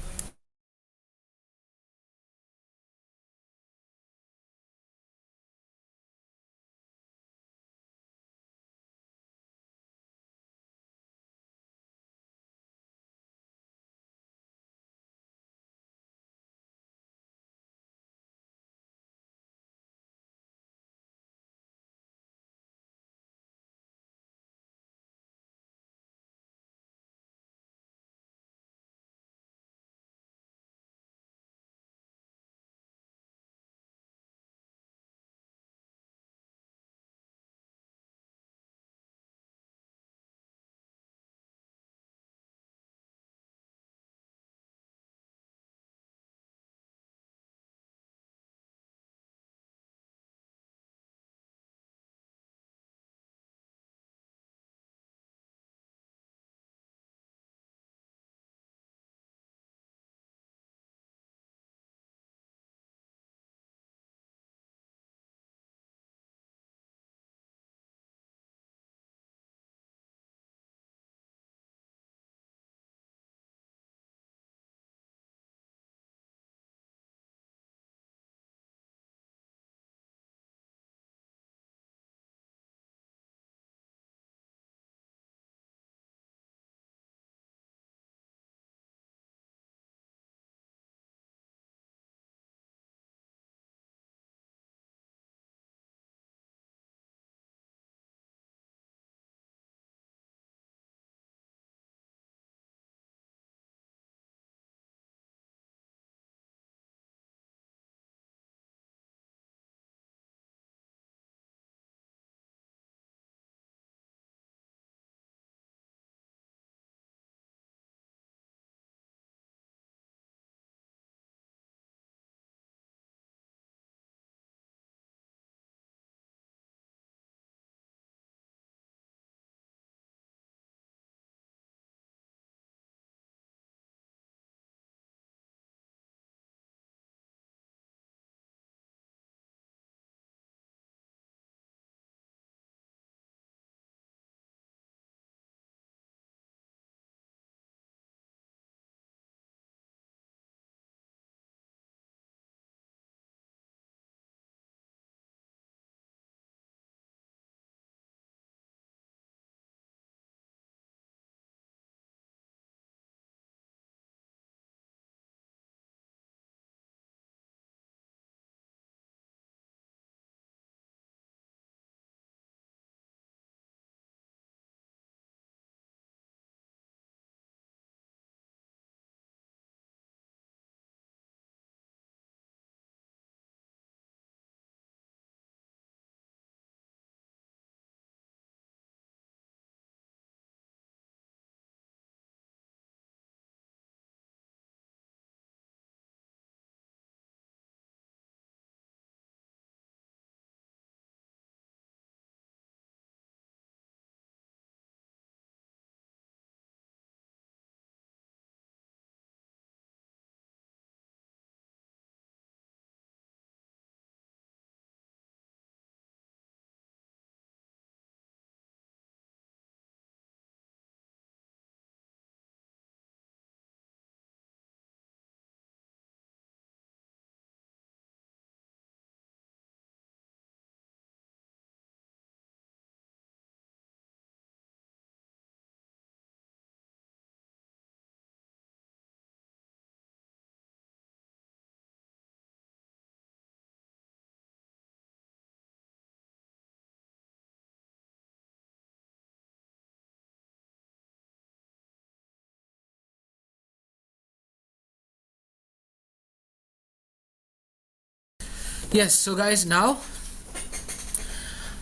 [SPEAKER 1] Yes, so guys, now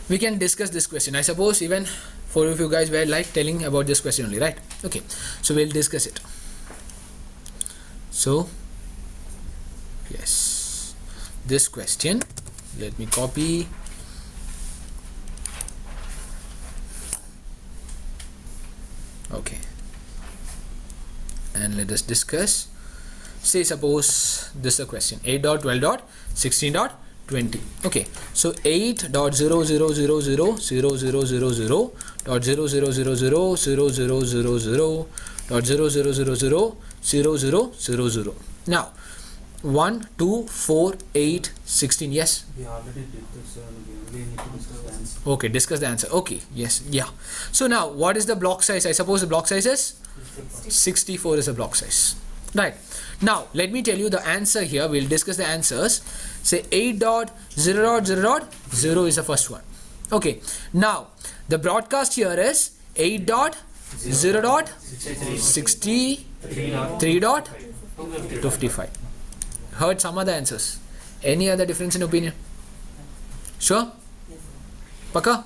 [SPEAKER 1] we can discuss this question. I suppose even 4 of you guys were like telling about this question only, right? Okay, so we'll discuss it. So yes, this question, let me copy. Okay, and let us discuss. Say suppose this is a question 8.12.16.20. okay, so 8.00000000000000000000. Now 1 2 4 8 16. Yes,
[SPEAKER 2] We already did this, we only need to discuss the answer.
[SPEAKER 1] okay, discuss the answer. Okay, yes, yeah. So now what is the block size? I suppose the block size is 64 is a block size, right? Now let me tell you the answer here. We'll discuss the answers. Say 8.0.0.0 is the first one. Okay, now the broadcast here is 8.0.63.55. Heard some other answers? Any other difference in opinion? Sure? Paka?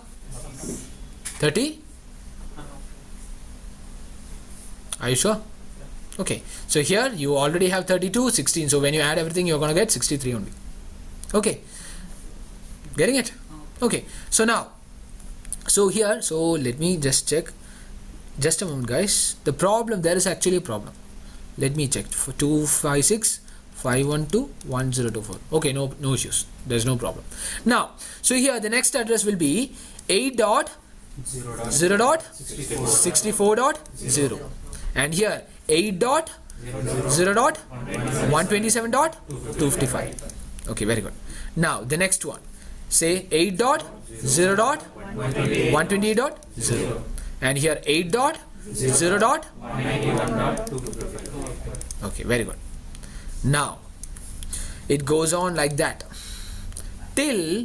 [SPEAKER 1] 30? Are you sure? Okay, so here you already have 32, 16. So when you add everything, you're going to get 63 only. Okay, getting it? Okay, so now, so here, so let me just check. Just a moment, guys. The problem, there is actually a problem. Let me check. For 256 512 1024. Okay, no issues. There's no problem. Now, so here the next address will be 8.0.64.0 and here 8.0.127.255. Okay, very good. Now the next one, say 8.0.128.0 and here 8.0.191.255. Okay, very good. Now it goes on like that till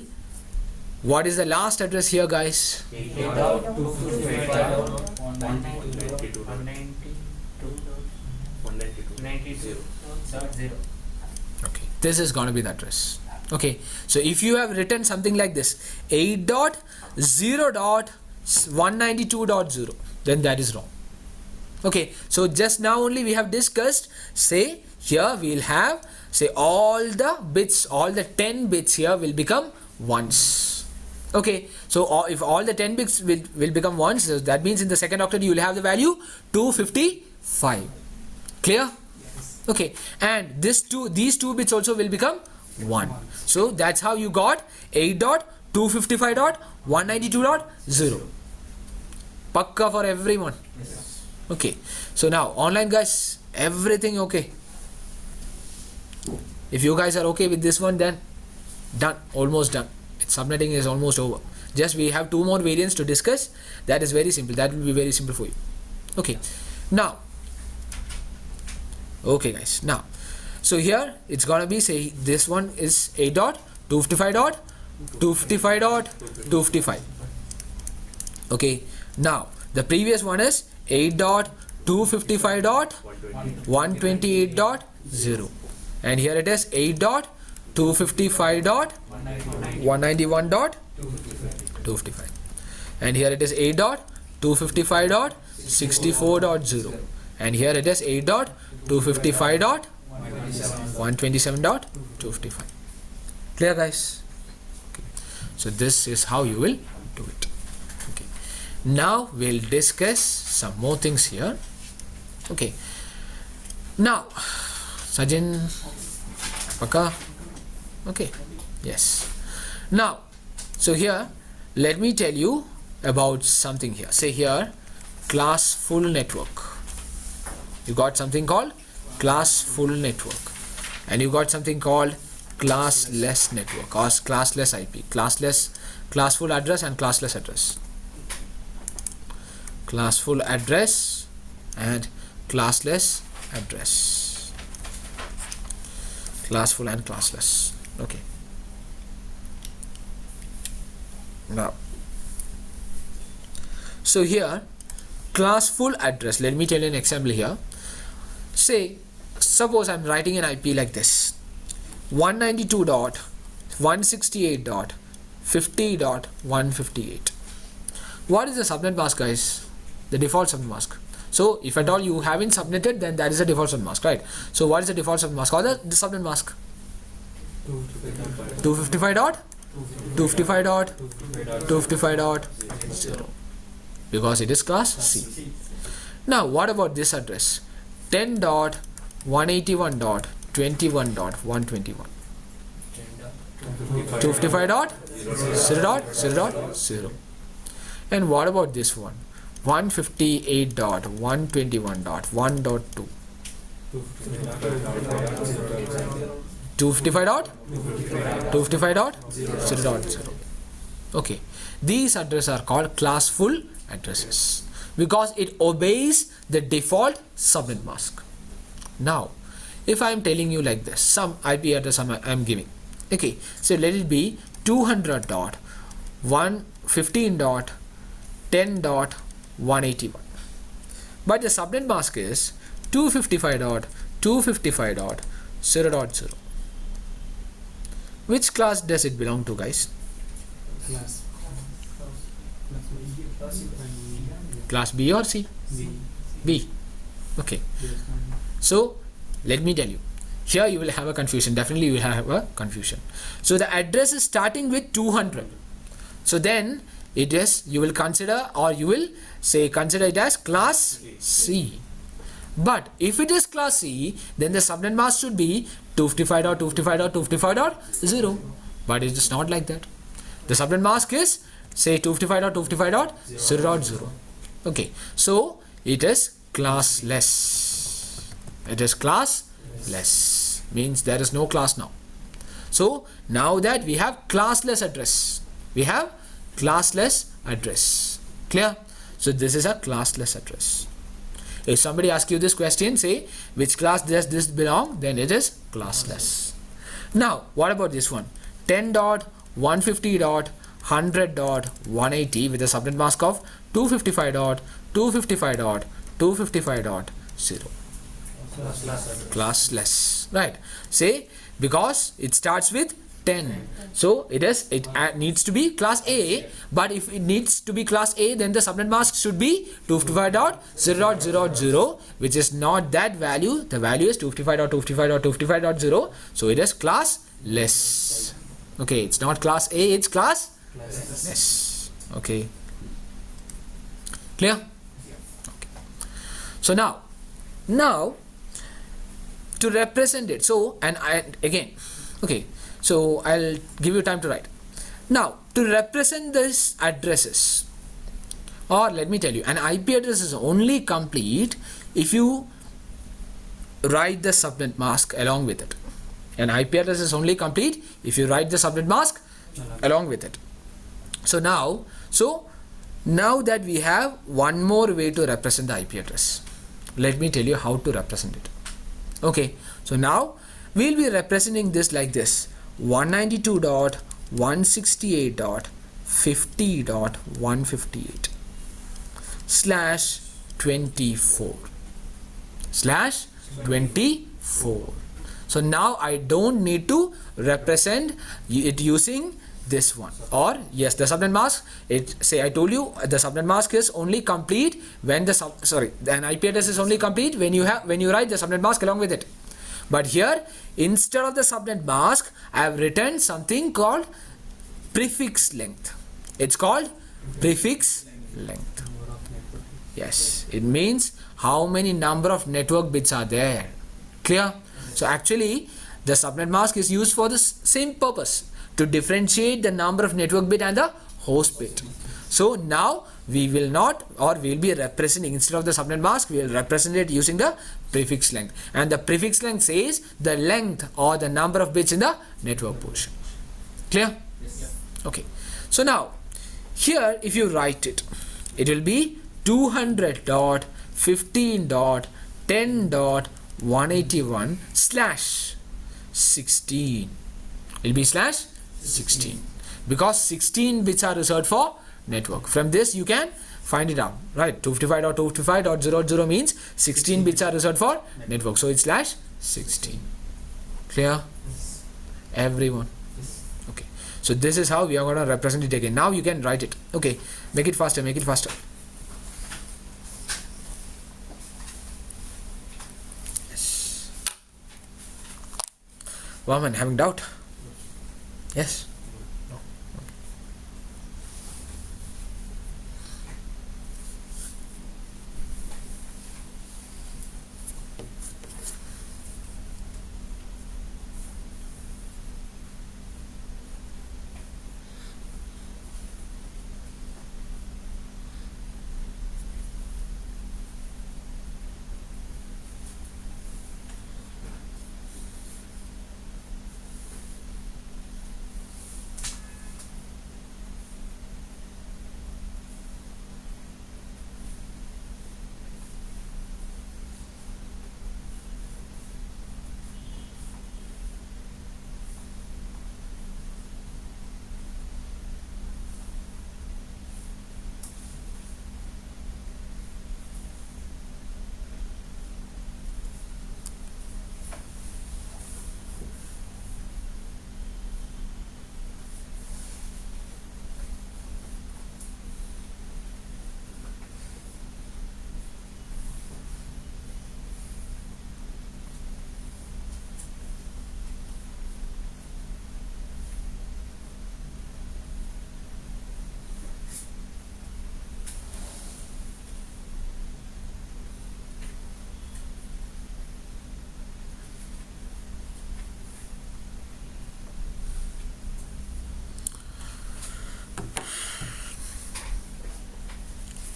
[SPEAKER 1] what is the last address here, guys?
[SPEAKER 6] 8.255.192.192.192.0.
[SPEAKER 1] Okay, this is going to be the address. Okay, so if you have written something like this 8.0.192.0, then that is wrong. Okay, so just now only we have discussed, say here we'll have, say all the bits, all the 10 bits here will become ones. Okay, so if all the 10 bits will become ones, so that means in the second octet you will have the value 255. Clear? Okay, and these two bits also will become 1. So that's how you got 8.255.192.0. Pakka for everyone. Okay, so now online guys, everything okay? If you guys are okay with this one, then done, almost done. Subnetting is almost over. Just we have 2 more variants to discuss. That is very simple. That will be very simple for you. Okay, now, okay guys, now, so here it's gonna be, say this one is 8.255.255.255. Okay, now the previous one is 8.255.128.0 and here it is 8.255.191.255 and here it is 8.255.64.0 and here it is 8.255.127.255. Clear, guys? Okay. So this is how you will do it. Okay, now we'll discuss some more things here. Okay, now Sajin, Paka. Okay, yes. Now, so here let me tell you about something here. Say here class full network. You got something called class full network and you got something called classless network or classless IP, class full address and classless address. Class full address and classless address. Class full and classless. Okay. Now, so here class full address, let me tell you an example here. Say suppose I'm writing an IP like this 192. 168.50.158. What is the subnet mask, guys? The default subnet mask. So if at all you haven't subnetted, then that is the default subnet mask, right? So what is the default subnet mask or the subnet mask? 255.255.255.0, because it is class C. Now what about this address? 10.181.21.121. 255.0.0.0. And what about this one? 158.121.1.2. 255.0.0.0. Okay, these addresses are called classful addresses because it obeys the default subnet mask. Now, if I am telling you like this, some IP address I am giving. Okay, so let it be 200.115.10.181, but the subnet mask is 255.255.0.0. Which class does it belong to, guys? Class B or C? B. Okay. So let me tell you. Here you will have a confusion. Definitely you will have a confusion. So the address is starting with 200. So then it is, you will consider, or you will say consider it as class C. But if it is class C, then the subnet mask should be 255.255.255.0. But it is not like that. The subnet mask is say 255.255.0.0. Okay, so it is classless. It is classless, means there is no class now. So now that we have classless address, we have classless address. Clear? So this is a classless address. If somebody asks you this question, say which class does this belong, then it is classless. Now what about this one? 10.150.100.180 with a subnet mask of 255.255.255.0. Classless, right? Say because it starts with 10, so it needs to be class A. But if it needs to be class A, then the subnet mask should be 255.0.0.0, which is not that value. The value is 255.255.255.0, so it is classless. Okay, it's not class A, it's classless. Okay, clear? Okay. So now to represent it, so again, okay, so I'll give you time to write. Now to represent this addresses, or let me tell you, an IP address is only complete if you write the subnet mask along with it. An IP address is only complete if you write the subnet mask along with it. So now that we have one more way to represent the IP address, let me tell you how to represent it. Okay, so now we'll be representing this like this: 192.168.50.158 /24. So now I don't need to represent it using this one, or yes, the subnet mask, I told you the subnet mask is only complete when an IP address is only complete when you write the subnet mask along with it. But here, instead of the subnet mask, I have written something called prefix length. It's called prefix length. Yes, it means how many number of network bits are there. Clear? So actually the subnet mask is used for the same purpose, to differentiate the number of network bit and the host bit. So now we will not, or we will be representing, instead of the subnet mask, we will represent it using the prefix length. And the prefix length says the length or the number of bits in the network portion. Clear? Yes. Okay. So now here if you write it, it will be 200.15.10.181/16. It will be /16 because 16 bits are reserved for network. From this you can find it out, right? 255.255.0.0 means 16 bits are reserved for network, so it's /16. Clear? Everyone? Okay. So this is how we are going to represent it again. Now you can write it. Okay, make it faster, make it faster. Yes. Woman having doubt? Yes.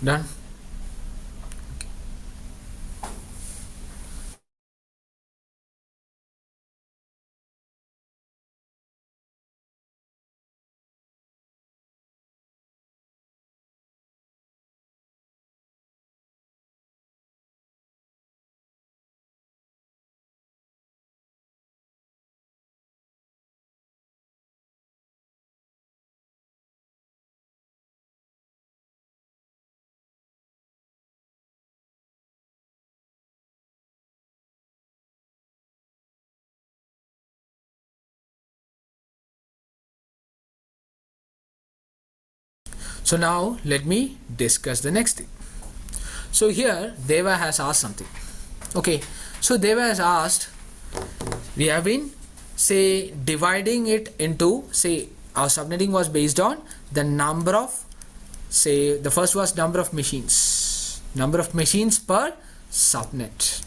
[SPEAKER 1] Done. So now let me discuss the next thing. So here Deva has asked something. Okay, so Deva has asked, we have been say dividing it into, say our subnetting was based on the number of, say the first was number of machines per subnet.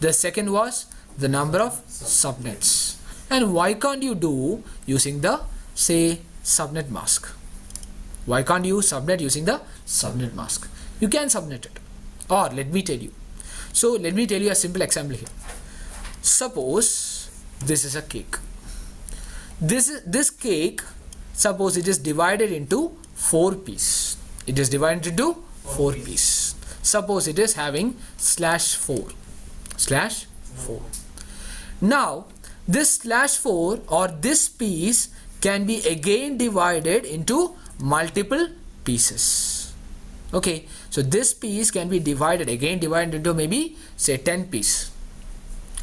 [SPEAKER 1] The second was the number of subnets. And why can't you do using the say subnet mask? Why can't you subnet using the subnet mask? You can subnet it. Or let me tell you. So let me tell you a simple example here. Suppose this is a cake. This cake, suppose it is divided into 4 pieces. It is divided into 4 pieces. Suppose it is having /4. Now this /4 or this piece can be again divided into multiple pieces. Okay, so this piece can be divided into maybe say 10 pieces.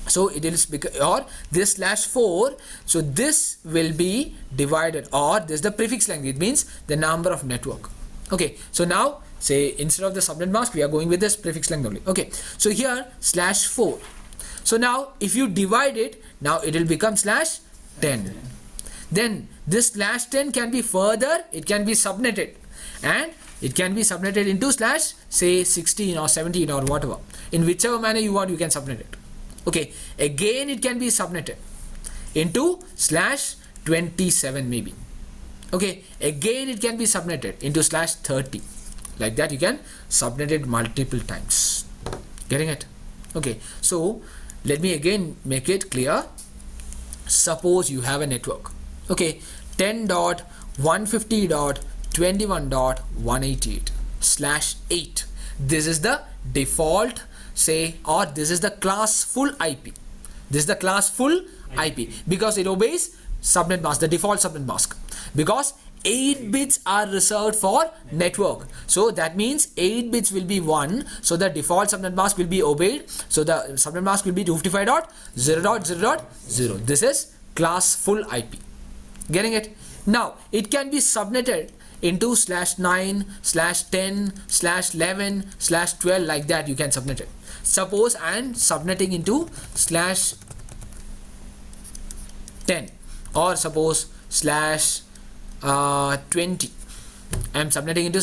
[SPEAKER 1] So it is or this /4, so this will be divided, or this is the prefix length, it means the number of network. Okay, so now say instead of the subnet mask we are going with this prefix length only. Okay, so here /4. So now if you divide it, now it will become /10. Then this /10 can be further, it can be subnetted, and it can be subnetted into say 16 or 17 or whatever. In whichever manner you want, you can subnet it. Okay, again it can be subnetted into /27 maybe. Okay, again it can be subnetted into /30. Like that you can subnet it multiple times. Getting it? Okay, so let me again make it clear. Suppose you have a network. Okay, 10.150.21.188/8. This is the default, say, or this is the class full IP. This is the class full IP because it obeys subnet mask, the default subnet mask, because 8 bits are reserved for network. So that means 8 bits will be 1. So the default subnet mask will be obeyed. So the subnet mask will be 255.0.0.0. This is class full IP. Getting it? Now it can be subnetted into /9/10/11/12 like that. You can subnet it. Suppose I am subnetting into /10 or suppose /20. I am subnetting into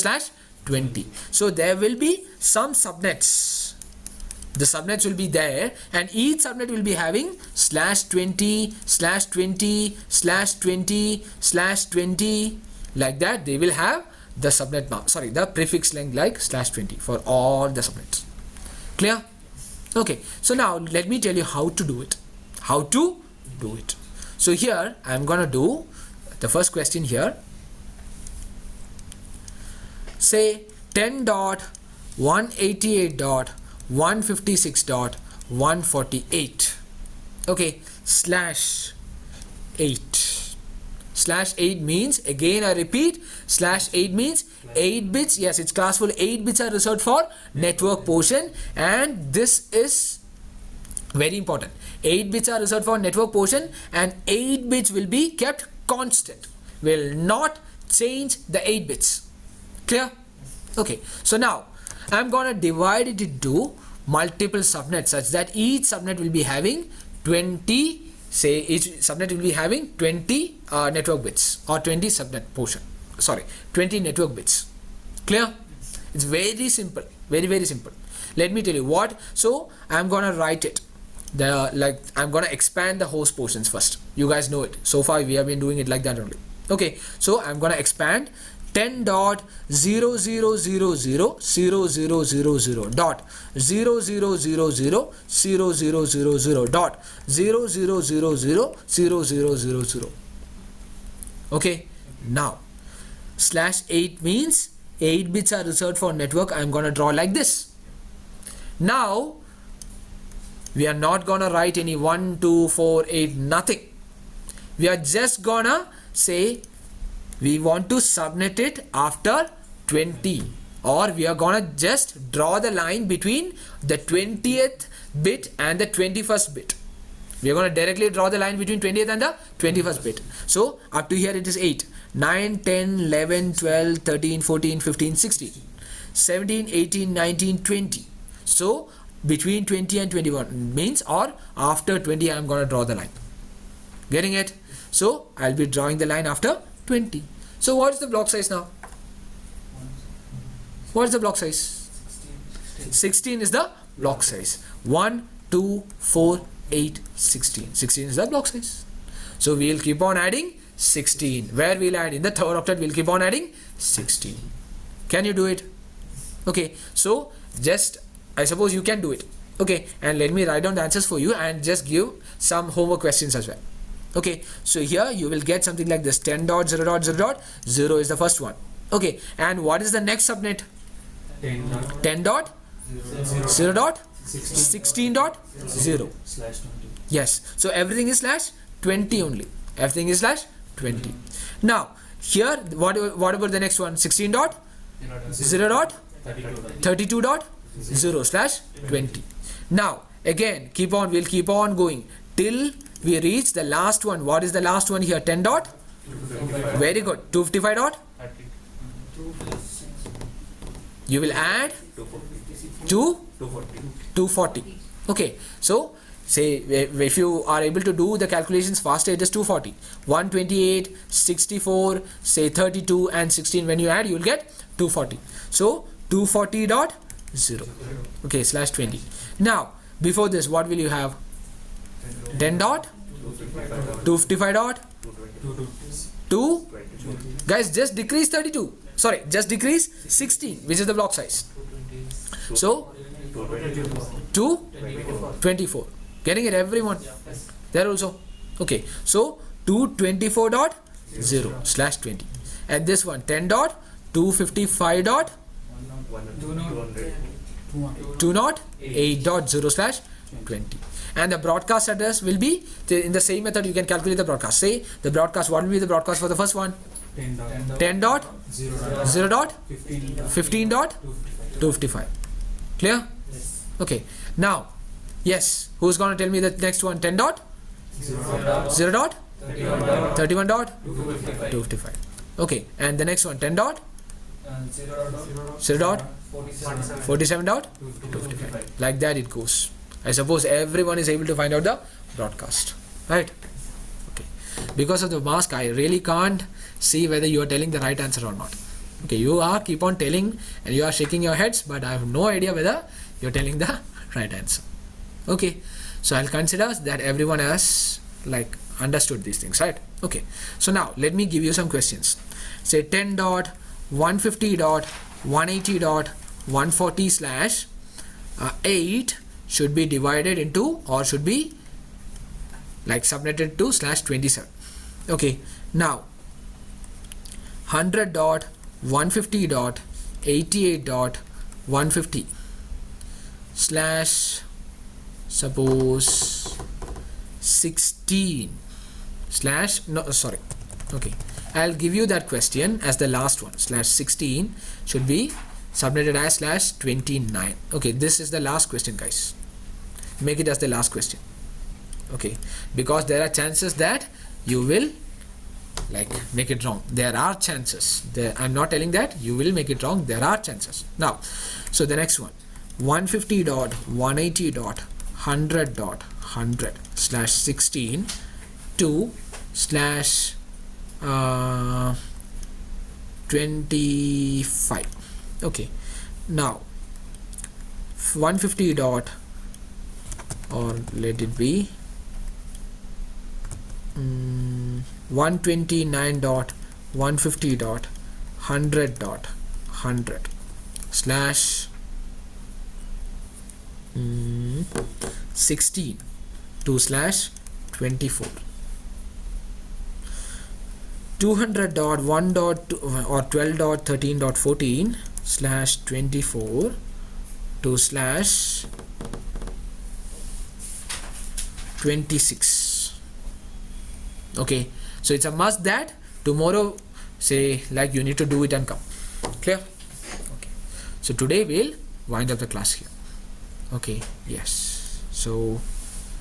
[SPEAKER 1] /20. So there will be some subnets. The subnets will be there, and each subnet will be having /20/20/20/20 like that. They will have the subnet mark, sorry, the prefix length like /20 for all the subnets. Clear? Okay, so now let me tell you how to do it. So here I am gonna do the first question here. Say 10.188.156.148. okay, /8 means, again I repeat, /8 means 8 bits. Yes, it's classful. 8 bits are reserved for network portion, and this is very important. 8 bits are reserved for network portion, and 8 bits will be kept constant, will not change the 8 bits. Clear? Okay, so now I'm gonna divide it into multiple subnets such that each subnet will be having 20, say each subnet will be having 20 network bits, or 20 subnet portion, 20 network bits. Clear? It's very simple, very simple. Let me tell you what. So I'm gonna write it, I'm gonna expand the host portions first. You guys know it. So far we have been doing it like that only. Okay, so I'm gonna expand 10.0000000000.000000.000000. okay, now /8 means 8 bits are reserved for network. I'm gonna draw like this. Now we are not gonna write any 1 2 4 8 nothing. We are just gonna say we want to subnet it after 20, or we are gonna just draw the line between the 20th bit and the 21st bit. We are gonna directly draw the line between 20th and the 21st bit. So up to here it is 8, 9, 10, 11, 12, 13, 14, 15, 16, 17, 18, 19, 20. So between 20 and 21 means, or after 20 I am gonna draw the line. Getting it? So I'll be drawing the line after 20. So what is the block size now? What is the block size? 16 is the block size. 1, 2, 4, 8, 16. 16 is the block size. So we'll keep on adding 16. Where we'll add in the third octet, we'll keep on adding 16. Can you do it? Okay, so just, I suppose you can do it. Okay, and let me write down the answers for you and just give some homework questions as well. Okay, so here you will get something like this: 10.0.0.0 is the first one. Okay, and what is the next subnet? 10.0.16.0. Yes, so everything is /20 only. Everything is /20. Now here, what about the next one? 16.0.32.0/20. Now again, we'll keep on going till we reach the last one. What is the last one here? 10. Very good. 255. You will add 240. Okay, so say if you are able to do the calculations faster, it is 240. 128, 64, say 32 and 16. When you add, you will get 240. So 240.0. Okay, /20. Now before this, what will you have? 10.255.2. Guys, just decrease 32. Sorry, just decrease 16, which is the block size. So 224. Getting it, everyone? There also. Okay, so 224.0/20. And this one 10.255.208.0/20. And the broadcast address will be in the same method. You can calculate the broadcast. Say the broadcast, what will be the broadcast for the first one? 10.0.15.255. Clear? Okay, now yes, who's going to tell me the next one? 10.0.32. 31 dot
[SPEAKER 6] 255.
[SPEAKER 1] 255. Okay, and the next one 10 dot 0 dot 47 dot
[SPEAKER 6] 255.
[SPEAKER 1] like that it goes. I suppose everyone is able to find out the broadcast, right? Okay, because of the mask I really can't see whether you are telling the right answer or not. Okay, you are keep on telling and you are shaking your heads, but I have no idea whether you're telling the right answer. Okay, so I'll consider that everyone has like understood these things, right? Okay, so now let me give you some questions. Say 10 dot 150 dot 180 dot 140 slash 8 should be divided into or should be like subnetted to slash 27. Okay, now 100 dot 150 dot 88 dot 150 slash suppose 16 slash no sorry, okay, I'll give you that question as the last one. Slash 16 should be subnetted as slash 29. Okay, this is the last question, guys. Make it as the last question. Okay, because there are chances that you will like make it wrong. There are chances. I'm not telling that you will make it wrong. There are chances. Now, so the next one, 150 dot 180 dot 100 dot 100 slash 16 to slash 25. Okay, now 150 dot or let it be 129 dot 150 dot 100 dot 100 slash 16 to slash 24. 200 dot 1 dot or 12 dot 13 dot 14 slash 24 to slash 26. Okay, so it's a must that tomorrow say like you need to do it and come. Clear? Okay, so today we'll wind up the class here. Okay, yes, so